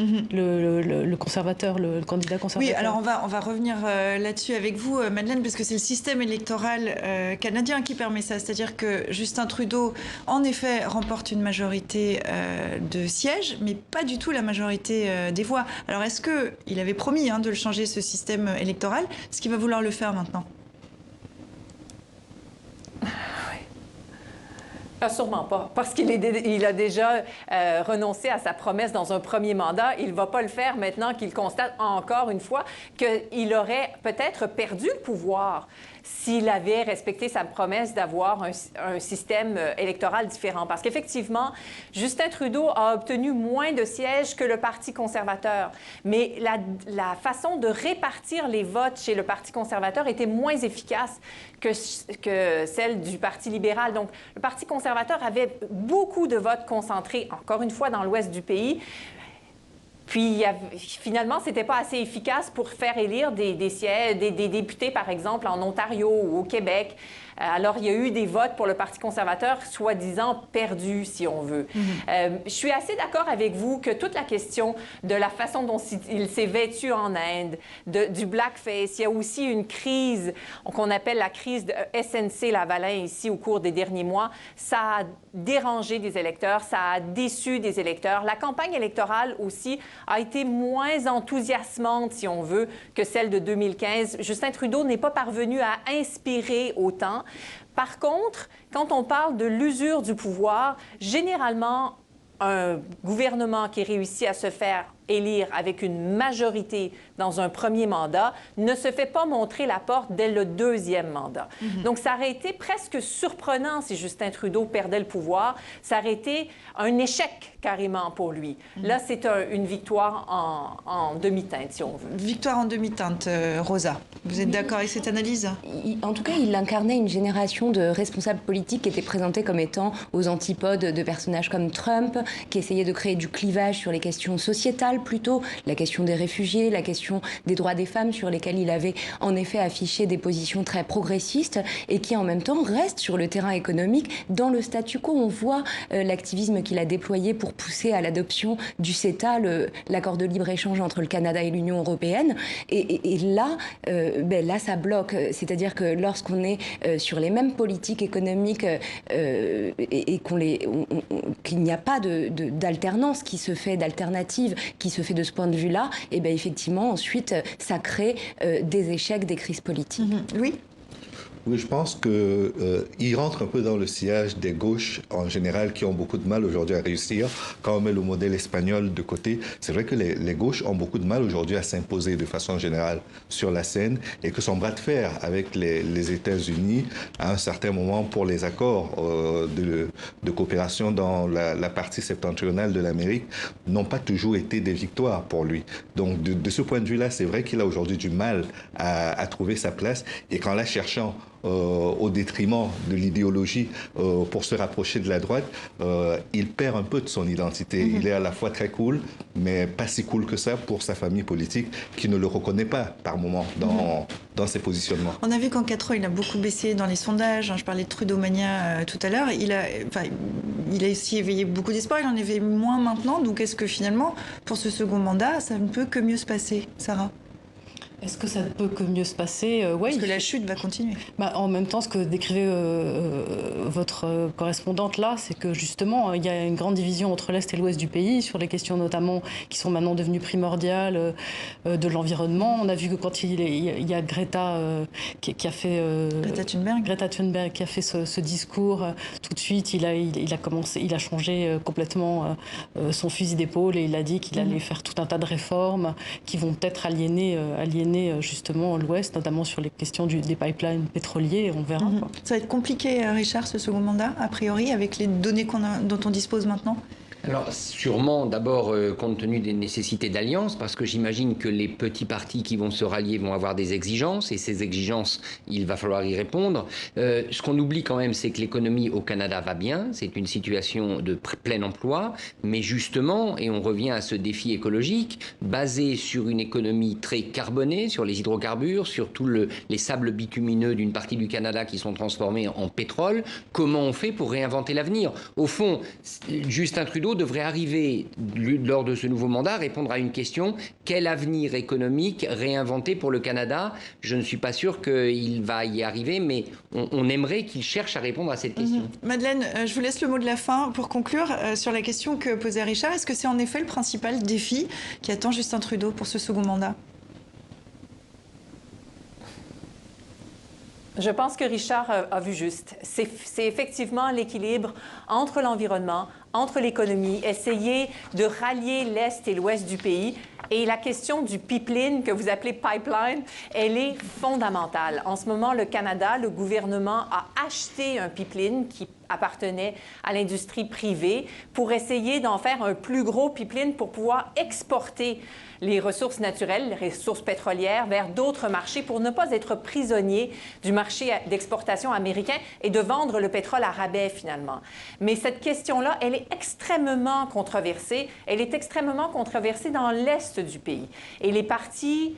conservateur, le candidat conservateur. Oui, alors on va revenir là-dessus avec vous, Madeleine, parce que c'est le système électoral canadien qui permet ça, c'est-à-dire que Justin Trudeau, en effet, remporte une majorité de sièges, mais pas du tout la majorité des voix. Alors, est-ce qu'il avait promis de le changer, ce système électoral? Est-ce qu'il va vouloir le faire maintenant? Sûrement pas, parce qu'il a déjà renoncé à sa promesse dans un premier mandat. Il ne va pas le faire maintenant qu'il constate encore une fois qu'il aurait peut-être perdu le pouvoir s'il avait respecté sa promesse d'avoir un système électoral différent. Parce qu'effectivement, Justin Trudeau a obtenu moins de sièges que le Parti conservateur. Mais la façon de répartir les votes chez le Parti conservateur était moins efficace que celle du Parti libéral. Donc, le Parti conservateur avait beaucoup de votes concentrés, encore une fois, dans l'ouest du pays. Puis, finalement, ce n'était pas assez efficace pour faire élire des députés, par exemple, en Ontario ou au Québec. Alors, il y a eu des votes pour le Parti conservateur, soi-disant perdus, si on veut. Je suis assez d'accord avec vous que toute la question de la façon dont il s'est vêtu en Inde, du blackface, il y a aussi une crise qu'on appelle la crise de SNC-Lavalin ici au cours des derniers mois. Ça a dérangé des électeurs, ça a déçu des électeurs. La campagne électorale aussi a été moins enthousiasmante, si on veut, que celle de 2015. Justin Trudeau n'est pas parvenu à inspirer autant. Par contre, quand on parle de l'usure du pouvoir, généralement, un gouvernement qui réussit à se faire élire avec une majorité dans un premier mandat, ne se fait pas montrer la porte dès le deuxième mandat. Donc, ça aurait été presque surprenant si Justin Trudeau perdait le pouvoir. Ça aurait été un échec carrément pour lui. Là, c'est une victoire en demi-teinte, si on veut. Victoire en demi-teinte, Rosa. Vous êtes d'accord avec cette analyse? En tout cas, il incarnait une génération de responsables politiques qui étaient présentés comme étant aux antipodes de personnages comme Trump, qui essayaient de créer du clivage sur les questions sociétales plutôt, la question des réfugiés, la question des droits des femmes sur lesquels il avait en effet affiché des positions très progressistes et qui en même temps restent sur le terrain économique dans le statu quo. On voit l'activisme qu'il a déployé pour pousser à l'adoption du CETA, l'accord de libre-échange entre le Canada et l'Union européenne. Et là, là, ça bloque. C'est-à-dire que lorsqu'on est sur les mêmes politiques économiques et qu'il n'y a pas d'alternance qui se fait, d'alternative qui se fait de ce point de vue-là, et bien effectivement, ensuite, ça crée des échecs, des crises politiques. Oui. Oui, je pense qu'il rentre un peu dans le sillage des gauches en général qui ont beaucoup de mal aujourd'hui à réussir. Quand on met le modèle espagnol de côté, c'est vrai que les gauches ont beaucoup de mal aujourd'hui à s'imposer de façon générale sur la scène et que son bras de fer avec les États-Unis à un certain moment pour les accords de coopération dans la partie septentrionale de l'Amérique n'ont pas toujours été des victoires pour lui. Donc de ce point de vue-là, c'est vrai qu'il a aujourd'hui du mal à trouver sa place et qu'en la cherchant au détriment de l'idéologie pour se rapprocher de la droite, il perd un peu de son identité. Il est à la fois très cool, mais pas si cool que ça pour sa famille politique qui ne le reconnaît pas par moment dans ses positionnements. On a vu qu'en 4 ans, il a beaucoup baissé dans les sondages. Je parlais de Trudeau-mania tout à l'heure. Il a aussi éveillé beaucoup d'espoir. Il en éveille moins maintenant. Donc est-ce que finalement, pour ce second mandat, ça ne peut que mieux se passer, Sarah ? Est-ce que ça ne peut que mieux se passer? Oui. Parce que la chute va continuer. En même temps, ce que décrivait votre correspondante là, c'est que justement, il y a une grande division entre l'Est et l'Ouest du pays sur les questions notamment qui sont maintenant devenues primordiales de l'environnement. On a vu que quand il y a Greta qui a fait... Greta Thunberg qui a fait ce discours, tout de suite, il a changé complètement son fusil d'épaule et il a dit qu'il allait faire tout un tas de réformes qui vont peut-être aliéner justement l'Ouest, notamment sur les questions des pipelines pétroliers, on verra. Ça va être compliqué, Richard, ce second mandat, a priori, avec les données dont on dispose maintenant? Alors sûrement d'abord compte tenu des nécessités d'alliance, parce que j'imagine que les petits partis qui vont se rallier vont avoir des exigences, et ces exigences, il va falloir y répondre. Ce qu'on oublie quand même, c'est que l'économie au Canada va bien, c'est une situation de plein emploi, mais justement, et on revient à ce défi écologique, basé sur une économie très carbonée, sur les hydrocarbures, sur tous les sables bitumineux d'une partie du Canada qui sont transformés en pétrole. Comment on fait pour réinventer l'avenir? Au fond, Justin Trudeau devrait arriver, lors de ce nouveau mandat, répondre à une question: quel avenir économique réinventer pour le Canada? Je ne suis pas sûr qu'il va y arriver, mais on aimerait qu'il cherche à répondre à cette question. Madeleine, je vous laisse le mot de la fin pour conclure sur la question que posait Richard. Est-ce que c'est en effet le principal défi qui attend Justin Trudeau pour ce second mandat? Je pense que Richard a vu juste. C'est effectivement l'équilibre entre l'environnement, entre l'économie, essayer de rallier l'Est et l'Ouest du pays. Et la question du pipeline, que vous appelez pipeline, elle est fondamentale. En ce moment, le Canada, le gouvernement a acheté un pipeline qui appartenait à l'industrie privée pour essayer d'en faire un plus gros pipeline pour pouvoir exporter les ressources naturelles, les ressources pétrolières vers d'autres marchés pour ne pas être prisonnier du marché d'exportation américain et de vendre le pétrole à rabais finalement. Mais cette question-là, elle est extrêmement controversée. Elle est extrêmement controversée dans l'Est du pays. Et les partis,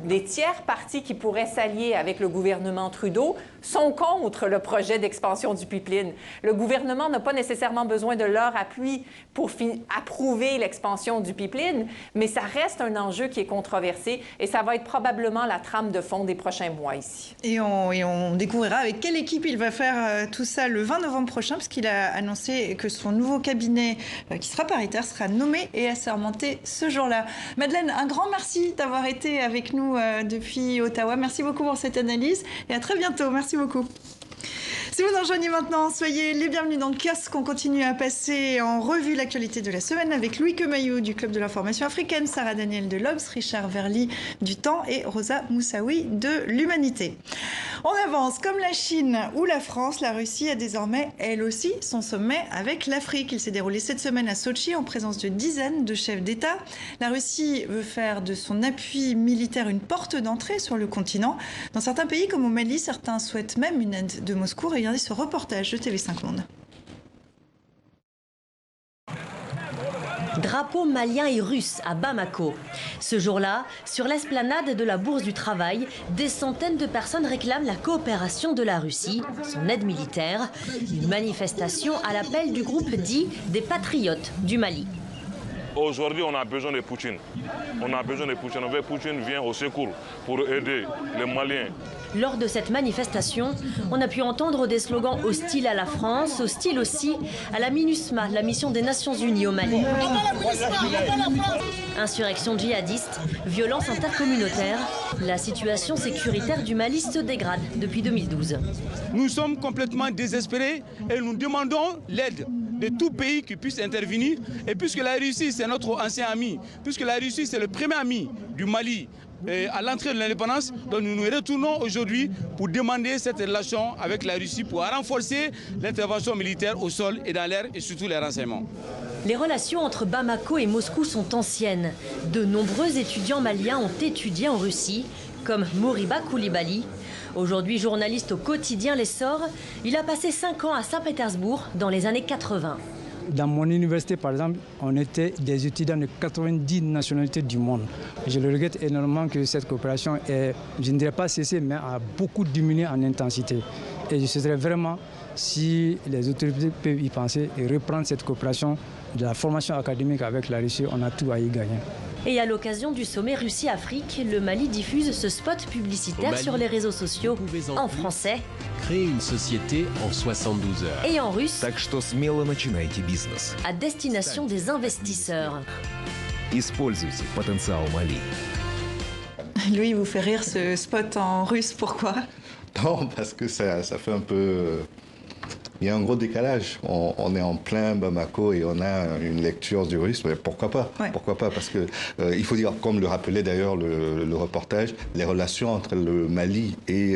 les tiers partis qui pourraient s'allier avec le gouvernement Trudeau sont contre le projet d'expansion du pipeline. Le gouvernement n'a pas nécessairement besoin de leur appui pour approuver l'expansion du pipeline, mais ça reste un enjeu qui est controversé et ça va être probablement la trame de fond des prochains mois ici. Et on découvrira avec quelle équipe il va faire tout ça le 20 novembre prochain, parce qu'il a annoncé que son nouveau cabinet, qui sera paritaire, sera nommé et assermenté ce jour-là. Madeleine, un grand merci d'avoir été avec nous depuis Ottawa. Merci beaucoup pour cette analyse et à très bientôt. Merci beaucoup. Si vous nous rejoignez maintenant, soyez les bienvenus dans le kiosque. On continue à passer en revue l'actualité de la semaine avec Louis Quemaillou du Club de l'information africaine, Sarah Daniel de l'Obs, Richard Verly du Temps et Rosa Moussaoui de l'Humanité. On avance. Comme la Chine ou la France, la Russie a désormais, elle aussi, son sommet avec l'Afrique. Il s'est déroulé cette semaine à Sotchi en présence de dizaines de chefs d'État. La Russie veut faire de son appui militaire une porte d'entrée sur le continent. Dans certains pays comme au Mali, certains souhaitent même une aide de Moscou. Regardez ce reportage de TV5 Monde. Drapeau malien et russe à Bamako. Ce jour-là, sur l'esplanade de la Bourse du Travail, des centaines de personnes réclament la coopération de la Russie, son aide militaire. Une manifestation à l'appel du groupe dit des Patriotes du Mali. Aujourd'hui, on a besoin de Poutine. On a besoin de Poutine. On veut que Poutine vienne au secours pour aider les Maliens. Lors de cette manifestation, on a pu entendre des slogans hostiles à la France, hostiles aussi à la MINUSMA, la mission des Nations Unies au Mali. Insurrection djihadiste, violence intercommunautaire, la situation sécuritaire du Mali se dégrade depuis 2012. Nous sommes complètement désespérés et nous demandons l'aide de tout pays qui puisse intervenir. Et puisque la Russie, c'est notre ancien ami, puisque la Russie, c'est le premier ami du Mali, à l'entrée de l'indépendance, donc nous nous retournons aujourd'hui pour demander cette relation avec la Russie pour renforcer l'intervention militaire au sol et dans l'air et surtout les renseignements. Les relations entre Bamako et Moscou sont anciennes. De nombreux étudiants maliens ont étudié en Russie, comme Moriba Koulibaly. Aujourd'hui journaliste au quotidien L'Essor, il a passé 5 ans à Saint-Pétersbourg dans les années 80. Dans mon université, par exemple, on était des étudiants de 90 nationalités du monde. Je le regrette énormément que cette coopération ait, je ne dirais pas cessé, mais a beaucoup diminué en intensité. Et je souhaiterais vraiment, si les autorités peuvent y penser et reprendre cette coopération de la formation académique avec la Russie, on a tout à y gagner. Et à l'occasion du sommet Russie-Afrique, le Mali diffuse ce spot publicitaire sur les réseaux sociaux en français. Créer une société en 72 heures. Et en russe, à destination des investisseurs. Используйте потенциал Mali. Louis vous fait rire ce spot en russe, pourquoi? Non, parce que ça fait un peu... Il y a un gros décalage. On est en plein Bamako et on a une lecture du russe. Mais pourquoi pas? Ouais. Pourquoi pas? Parce que il faut dire, comme le rappelait d'ailleurs le reportage, les relations entre le Mali et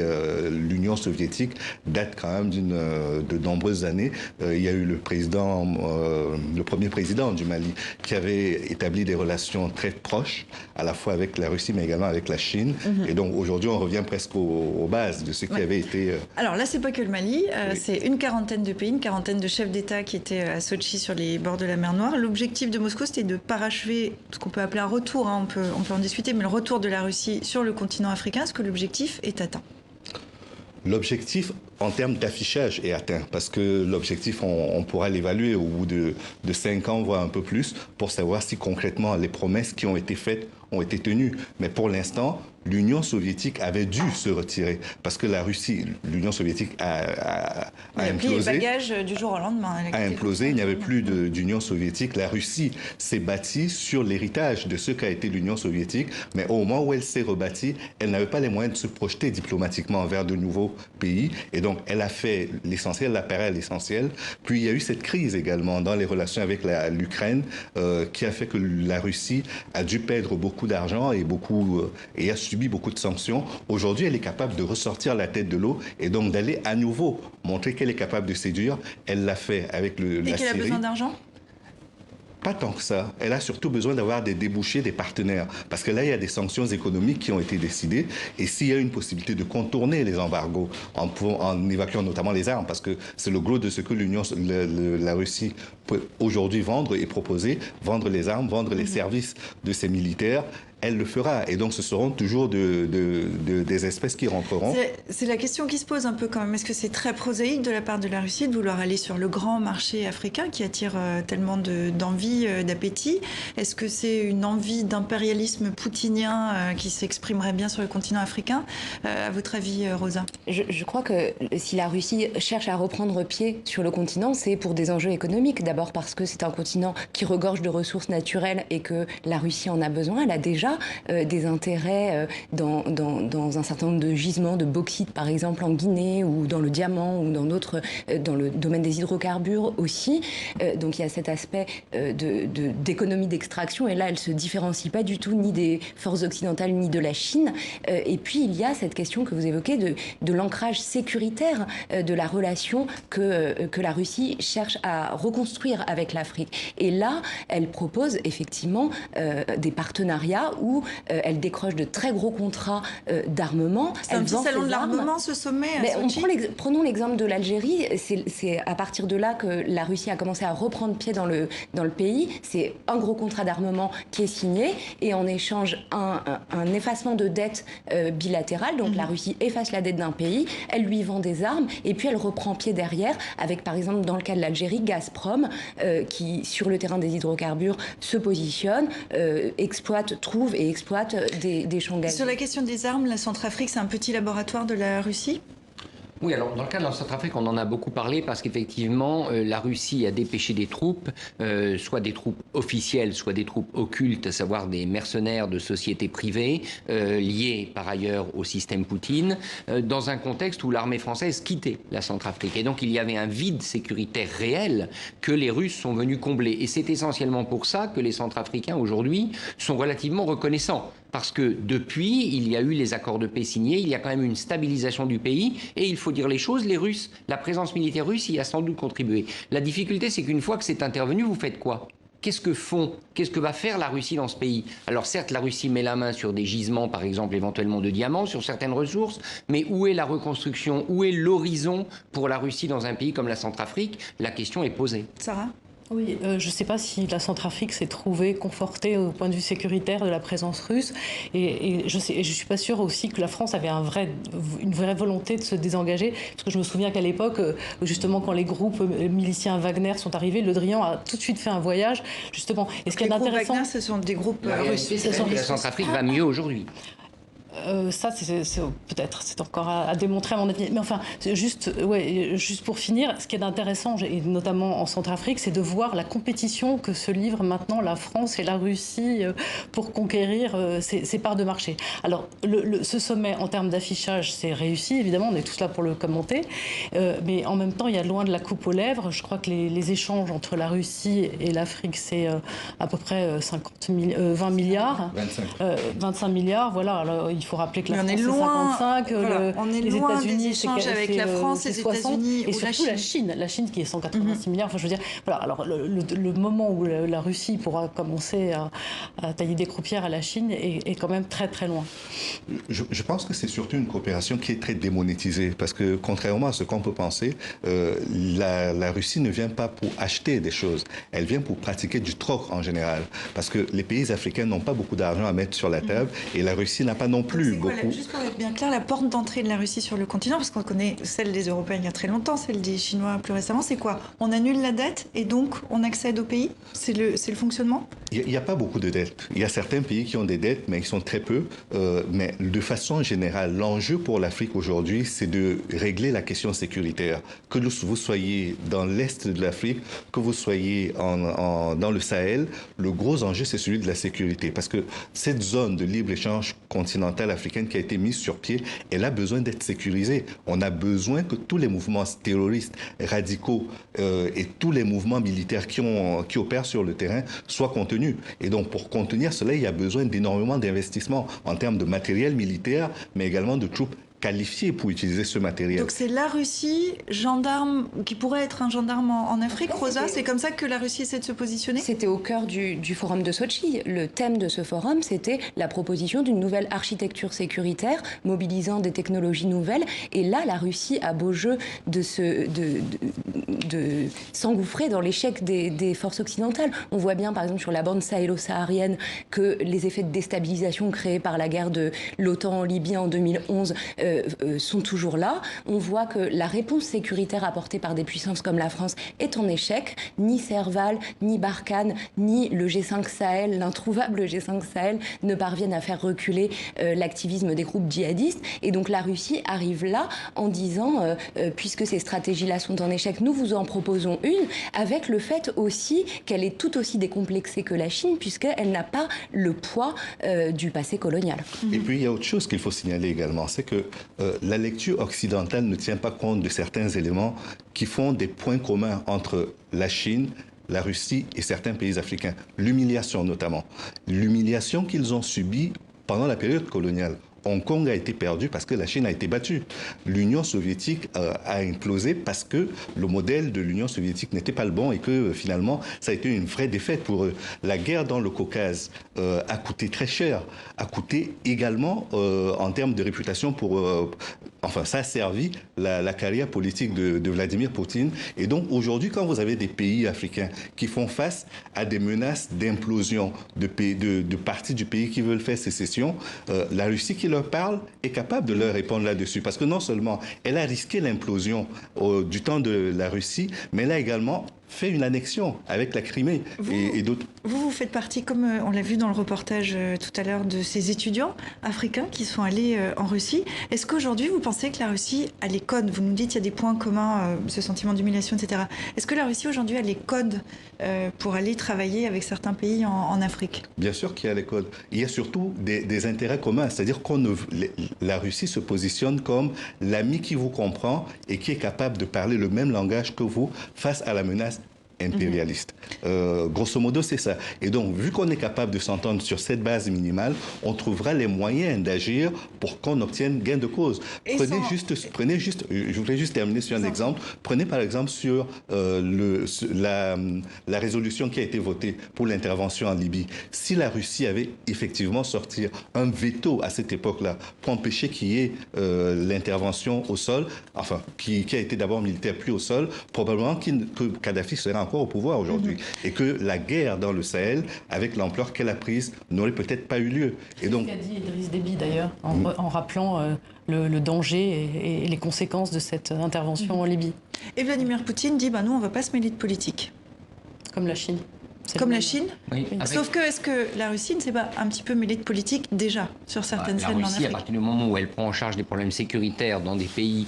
l'Union soviétique datent quand même de nombreuses années. Il y a eu le premier président du Mali qui avait établi des relations très proches, à la fois avec la Russie mais également avec la Chine. Et donc aujourd'hui, on revient presque aux bases de ce qui avait été... Alors là, c'est pas que le Mali, c'est une quarantaine de pays, une quarantaine de chefs d'État qui étaient à Sotchi sur les bords de la mer Noire. L'objectif de Moscou, c'était de parachever ce qu'on peut appeler un retour, on peut en discuter, mais le retour de la Russie sur le continent africain. Est-ce que l'objectif est atteint? L'objectif, en termes d'affichage, est atteint. Parce que l'objectif, on pourra l'évaluer au bout de 5 ans, voire un peu plus, pour savoir si concrètement les promesses qui ont été faites ont été tenues. Mais pour l'instant, l'Union soviétique avait dû se retirer. Parce que la Russie, l'Union soviétique a implosé. Les bagages du jour au lendemain. A implosé, il n'y avait plus d'Union soviétique. La Russie s'est bâtie sur l'héritage de ce qu'a été l'Union soviétique. Mais au moment où elle s'est rebâtie, elle n'avait pas les moyens de se projeter diplomatiquement vers de nouveaux pays. Et donc, elle a fait l'essentiel, elle a paré à l'essentiel. Puis, il y a eu cette crise également dans les relations avec l'Ukraine qui a fait que la Russie a dû perdre beaucoup d'argent et a subi beaucoup de sanctions. Aujourd'hui, elle est capable de ressortir la tête de l'eau et donc d'aller à nouveau montrer qu'elle est capable de séduire. Elle l'a fait avec la Syrie. Et qu'elle a besoin d'argent? Pas tant que ça. Elle a surtout besoin d'avoir des débouchés, des partenaires. Parce que là, il y a des sanctions économiques qui ont été décidées. Et s'il y a une possibilité de contourner les embargos en évacuant notamment les armes, parce que c'est le gros de ce que la Russie peut aujourd'hui vendre et proposer, vendre les armes, vendre les services de ses militaires, elle le fera. Et donc, ce seront toujours des espèces qui rentreront. C'est la question qui se pose un peu quand même. Est-ce que c'est très prosaïque de la part de la Russie de vouloir aller sur le grand marché africain qui attire tellement d'envie, d'appétit? Est-ce que c'est une envie d'impérialisme poutinien qui s'exprimerait bien sur le continent africain? À votre avis, Rosa? Je crois que si la Russie cherche à reprendre pied sur le continent, c'est pour des enjeux économiques. D'abord parce que c'est un continent qui regorge de ressources naturelles et que la Russie en a besoin. Elle a déjà a des intérêts dans un certain nombre de gisements de bauxite, par exemple en Guinée, ou dans le diamant, ou dans le domaine des hydrocarbures aussi. Donc il y a cet aspect d'économie d'extraction, et là elle se différencie pas du tout ni des forces occidentales ni de la Chine. Et puis il y a cette question que vous évoquez de l'ancrage sécuritaire de la relation que la Russie cherche à reconstruire avec l'Afrique. Et là, elle propose effectivement des partenariats où elle décroche de très gros contrats d'armement. C'est un petit salon de l'armement, ce sommet à Sochi. Prenons l'exemple de l'Algérie. C'est à partir de là que la Russie a commencé à reprendre pied dans le pays. C'est un gros contrat d'armement qui est signé, et en échange un effacement de dette bilatérale. Donc la Russie efface la dette d'un pays, elle lui vend des armes, et puis elle reprend pied derrière avec, par exemple, dans le cas de l'Algérie, Gazprom, qui, sur le terrain des hydrocarbures, se positionne, trouve et exploite des champs gaziers. Sur la question des armes, la Centrafrique, c'est un petit laboratoire de la Russie ? Oui, alors dans le cas de la Centrafrique, on en a beaucoup parlé parce qu'effectivement, la Russie a dépêché des troupes, soit des troupes officielles, soit des troupes occultes, à savoir des mercenaires de sociétés privées, liés par ailleurs au système Poutine, dans un contexte où l'armée française quittait la Centrafrique. Et donc il y avait un vide sécuritaire réel que les Russes sont venus combler. Et c'est essentiellement pour ça que les Centrafricains aujourd'hui sont relativement reconnaissants. Parce que depuis, il y a eu les accords de paix signés, il y a quand même une stabilisation du pays, et il faut dire les choses, les Russes, la présence militaire russe y a sans doute contribué. La difficulté, c'est qu'une fois que c'est intervenu, vous faites quoi ? Qu'est-ce que va faire la Russie dans ce pays? Alors certes, la Russie met la main sur des gisements, par exemple éventuellement de diamants, sur certaines ressources, mais où est la reconstruction? Où est l'horizon pour la Russie dans un pays comme la Centrafrique? La question est posée. Sarah ? Oui, je ne sais pas si la Centrafrique s'est trouvée confortée au point de vue sécuritaire de la présence russe. Et je ne suis pas sûre aussi que la France avait une vraie volonté de se désengager. Parce que je me souviens qu'à l'époque, justement, quand les groupes miliciens Wagner sont arrivés, Le Drian a tout de suite fait un voyage, justement. Et ce qui est intéressant, Wagner, ce sont des groupes russes. La Centrafrique va mieux aujourd'hui. Ça, peut-être, c'est encore à démontrer à mon avis. Mais enfin, juste pour finir, ce qui est intéressant, et notamment en Centrafrique, c'est de voir la compétition que se livrent maintenant la France et la Russie pour conquérir ces parts de marché. Alors, ce sommet, en termes d'affichage, c'est réussi, évidemment, on est tous là pour le commenter, mais en même temps, il y a loin de la coupe aux lèvres. Je crois que les échanges entre la Russie et l'Afrique, c'est à peu près 20 milliards. 25 milliards, voilà. Alors, il faut rappeler que la France, c'est 55, les États-Unis, avec la France, les 60, États-Unis et surtout la Chine qui est 186 milliards. Enfin, je veux dire, voilà. Alors, le moment où la Russie pourra commencer à tailler des croupières à la Chine est quand même très, très loin. Je pense que c'est surtout une coopération qui est très démonétisée, parce que, contrairement à ce qu'on peut penser, la Russie ne vient pas pour acheter des choses, elle vient pour pratiquer du troc en général, parce que les pays africains n'ont pas beaucoup d'argent à mettre sur la table, et la Russie n'a pas non plus beaucoup. Juste pour être bien clair, la porte d'entrée de la Russie sur le continent, parce qu'on connaît celle des Européens il y a très longtemps, celle des Chinois plus récemment, c'est quoi? On annule la dette et donc on accède au pays? C'est le fonctionnement? Il n'y a pas beaucoup de dettes. Il y a certains pays qui ont des dettes, mais ils sont très peu. Mais de façon générale, l'enjeu pour l'Afrique aujourd'hui, c'est de régler la question sécuritaire. Que vous soyez dans l'Est de l'Afrique, que vous soyez dans le Sahel, le gros enjeu, c'est celui de la sécurité. Parce que cette zone de libre-échange continentale africaine qui a été mise sur pied, elle a besoin d'être sécurisée. On a besoin que tous les mouvements terroristes, radicaux et tous les mouvements militaires qui opèrent sur le terrain soient contenus. Et donc, pour contenir cela, il y a besoin d'énormément d'investissements en termes de matériel militaire, mais également de troupes qualifiés pour utiliser ce matériel. Donc c'est la Russie, gendarme, qui pourrait être un gendarme en Afrique, Rosa, c'est comme ça que la Russie essaie de se positionner? C'était au cœur du forum de Sochi. Le thème de ce forum, c'était la proposition d'une nouvelle architecture sécuritaire, mobilisant des technologies nouvelles. Et là, la Russie a beau jeu de s'engouffrer dans l'échec des forces occidentales. On voit bien, par exemple, sur la bande sahélo-saharienne, que les effets de déstabilisation créés par la guerre de l'OTAN en Libye en 2011 sont toujours là. On voit que la réponse sécuritaire apportée par des puissances comme la France est en échec. Ni Serval, ni Barkhane, ni le G5 Sahel, l'introuvable G5 Sahel, ne parviennent à faire reculer l'activisme des groupes djihadistes. Et donc la Russie arrive là en disant, puisque ces stratégies-là sont en échec, nous vous en proposons une, avec le fait aussi qu'elle est tout aussi décomplexée que la Chine, puisqu'elle n'a pas le poids du passé colonial. Et puis il y a autre chose qu'il faut signaler également, c'est que la lecture occidentale ne tient pas compte de certains éléments qui font des points communs entre la Chine, la Russie et certains pays africains. L'humiliation notamment. L'humiliation qu'ils ont subie pendant la période coloniale. Hong Kong a été perdu parce que la Chine a été battue. L'Union soviétique a implosé parce que le modèle de l'Union soviétique n'était pas le bon et que finalement, ça a été une vraie défaite pour eux. La guerre dans le Caucase a coûté très cher, a coûté également en termes de réputation pour... Enfin, ça a servi la carrière politique de Vladimir Poutine. Et donc, aujourd'hui, quand vous avez des pays africains qui font face à des menaces d'implosion de parties du pays qui veulent faire sécession, la Russie qui leur parle est capable de leur répondre là-dessus. Parce que non seulement elle a risqué l'implosion du temps de la Russie, mais elle a également fait une annexion avec la Crimée et d'autres. Vous faites partie, comme on l'a vu dans le reportage tout à l'heure, de ces étudiants africains qui sont allés en Russie. Est-ce qu'aujourd'hui, vous pensez que la Russie a les codes? Vous nous dites qu'il y a des points communs, ce sentiment d'humiliation, etc. Est-ce que la Russie, aujourd'hui, a les codes pour aller travailler avec certains pays en Afrique? Bien sûr qu'il y a les codes. Il y a surtout des intérêts communs. C'est-à-dire que la Russie se positionne comme l'ami qui vous comprend et qui est capable de parler le même langage que vous face à la menace impérialiste. Grosso modo, c'est ça. Et donc, vu qu'on est capable de s'entendre sur cette base minimale, on trouvera les moyens d'agir pour qu'on obtienne gain de cause. Prenez juste, je voudrais juste terminer sur un exemple. Prenez par exemple sur la résolution qui a été votée pour l'intervention en Libye. Si la Russie avait effectivement sorti un veto à cette époque-là pour empêcher qu'il y ait l'intervention au sol, enfin, qui a été d'abord militaire puis au sol, probablement que Kadhafi serait encore au pouvoir aujourd'hui et que la guerre dans le Sahel, avec l'ampleur qu'elle a prise, n'aurait peut-être pas eu lieu. Et donc, c'est ce qu'a dit Idriss Déby d'ailleurs, en rappelant le danger et les conséquences de cette intervention en Libye. Et Vladimir Poutine dit, nous, on ne va pas se mêler de politique. Comme la Chine. Comme la Chine, oui, sauf que est-ce que la Russie ne s'est pas un petit peu mêlée de politique déjà sur certaines scènes en Afrique? La Russie, à partir du moment où elle prend en charge des problèmes sécuritaires dans des pays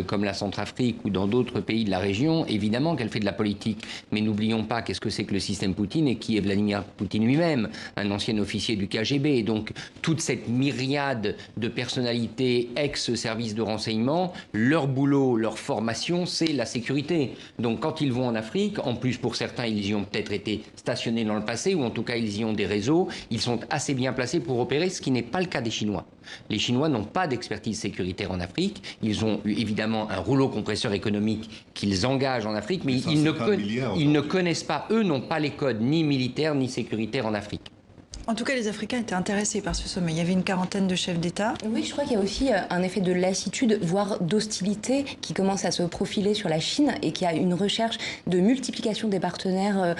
comme la Centrafrique ou dans d'autres pays de la région, évidemment qu'elle fait de la politique. Mais n'oublions pas qu'est-ce que c'est que le système Poutine et qui est Vladimir Poutine lui-même, un ancien officier du KGB. Et donc toute cette myriade de personnalités ex-services de renseignement, leur boulot, leur formation, c'est la sécurité. Donc quand ils vont en Afrique, en plus pour certains, ils y ont peut-être été stationnés dans le passé, ou en tout cas ils y ont des réseaux, ils sont assez bien placés pour opérer, ce qui n'est pas le cas des Chinois. Les Chinois n'ont pas d'expertise sécuritaire en Afrique, ils ont évidemment un rouleau compresseur économique qu'ils engagent en Afrique, mais ils ne connaissent pas, eux n'ont pas les codes ni militaires ni sécuritaires en Afrique. En tout cas, les Africains étaient intéressés par ce sommet. Il y avait une quarantaine de chefs d'État. Oui, je crois qu'il y a aussi un effet de lassitude, voire d'hostilité qui commence à se profiler sur la Chine et qui a une recherche de multiplication des partenaires,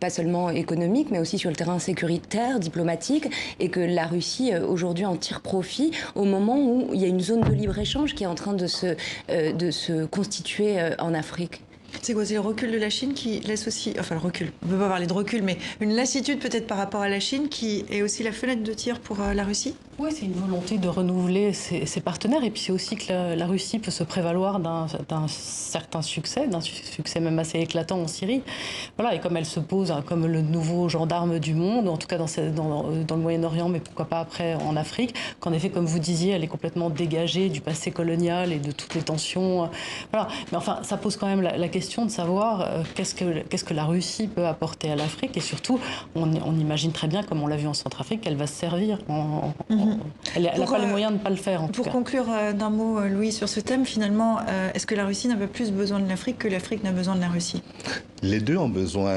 pas seulement économiques, mais aussi sur le terrain sécuritaire, diplomatique, et que la Russie, aujourd'hui, en tire profit au moment où il y a une zone de libre-échange qui est en train de se constituer en Afrique. C'est quoi? C'est le recul de la Chine qui laisse aussi... Enfin, le recul. On ne peut pas parler de recul, mais une lassitude peut-être par rapport à la Chine qui est aussi la fenêtre de tir pour la Russie? Oui, c'est une volonté de renouveler ses partenaires. Et puis c'est aussi que la Russie peut se prévaloir d'un certain succès, d'un succès même assez éclatant en Syrie. Voilà, et comme elle se pose comme le nouveau gendarme du monde, en tout cas dans le Moyen-Orient, mais pourquoi pas après en Afrique, qu'en effet, comme vous disiez, elle est complètement dégagée du passé colonial et de toutes les tensions. Voilà. Mais enfin, ça pose quand même la question de savoir qu'est-ce que la Russie peut apporter à l'Afrique. Et surtout, on imagine très bien, comme on l'a vu en Centrafrique, qu'elle va se servir elle n'a pas les moyens de ne pas le faire, en tout cas. Pour conclure d'un mot, Louis, sur ce thème, finalement, est-ce que la Russie n'a pas plus besoin de l'Afrique que l'Afrique n'a besoin de la Russie? Les deux ont besoin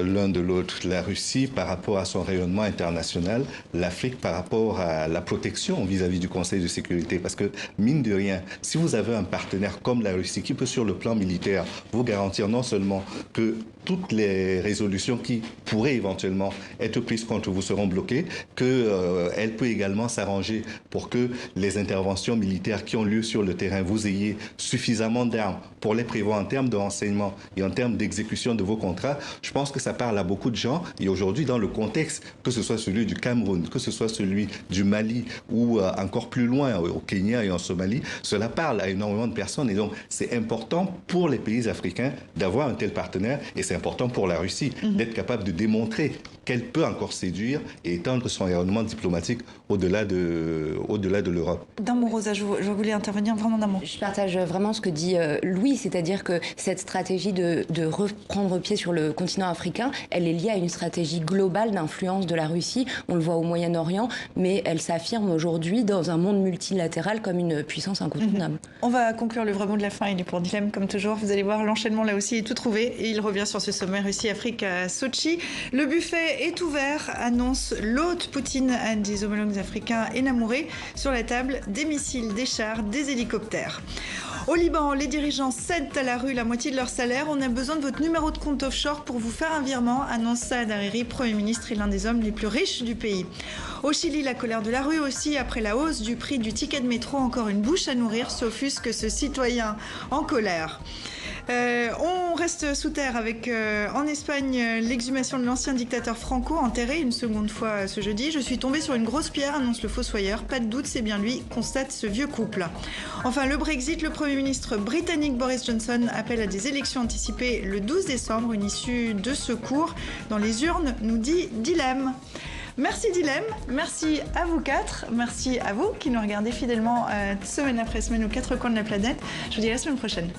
l'un de l'autre. La Russie par rapport à son rayonnement international, l'Afrique par rapport à la protection vis-à-vis du Conseil de sécurité. Parce que, mine de rien, si vous avez un partenaire comme la Russie qui peut sur le plan militaire vous garantir non seulement que toutes les résolutions qui pourraient éventuellement être prises contre vous seront bloquées, qu'elle peut également s'arranger pour que les interventions militaires qui ont lieu sur le terrain, vous ayez suffisamment d'armes pour les prévoir en termes de renseignement et en termes d'exécution de vos contrats. Je pense que ça parle à beaucoup de gens. Et aujourd'hui, dans le contexte, que ce soit celui du Cameroun, que ce soit celui du Mali ou encore plus loin au Kenya et en Somalie, cela parle à énormément de personnes. Et donc, c'est important pour les pays africains d'avoir un tel partenaire. Et c'est important pour la Russie d'être capable de démontrer qu'elle peut encore séduire et étendre son rayonnement diplomatique au-delà de l'Europe. D'un mot, Rosa, je voulais intervenir vraiment d'un mot. Je partage vraiment ce que dit Louis, c'est-à-dire que cette stratégie de reprendre pied sur le continent africain, elle est liée à une stratégie globale d'influence de la Russie. On le voit au Moyen-Orient, mais elle s'affirme aujourd'hui dans un monde multilatéral comme une puissance incontournable. On va conclure le vrai mot de la fin. Il est pour Dilem, comme toujours. Vous allez voir, l'enchaînement là aussi est tout trouvé. Et il revient sur ce sommet Russie-Afrique à Sochi. Le buffet est ouvert, annonce l'hôte Poutine à des homologues africains énamourés. Sur la table, des missiles, des chars, des hélicoptères. Au Liban, les dirigeants cèdent à la rue la moitié de leur salaire. On a besoin de votre numéro de compte offshore pour vous faire un virement, annonce Saad Hariri, Premier ministre et l'un des hommes les plus riches du pays. Au Chili, la colère de la rue aussi, après la hausse du prix du ticket de métro, encore une bouche à nourrir, s'offusque ce citoyen en colère. On reste sous terre avec, en Espagne, l'exhumation de l'ancien dictateur Franco, enterré une seconde fois ce jeudi. Je suis tombée sur une grosse pierre, annonce le fossoyeur. Pas de doute, c'est bien lui, constate ce vieux couple. Enfin, le Brexit, le Premier ministre britannique Boris Johnson appelle à des élections anticipées le 12 décembre, une issue de secours dans les urnes, nous dit Dilem. Merci Dilem, merci à vous quatre, merci à vous qui nous regardez fidèlement semaine après semaine aux quatre coins de la planète. Je vous dis à la semaine prochaine.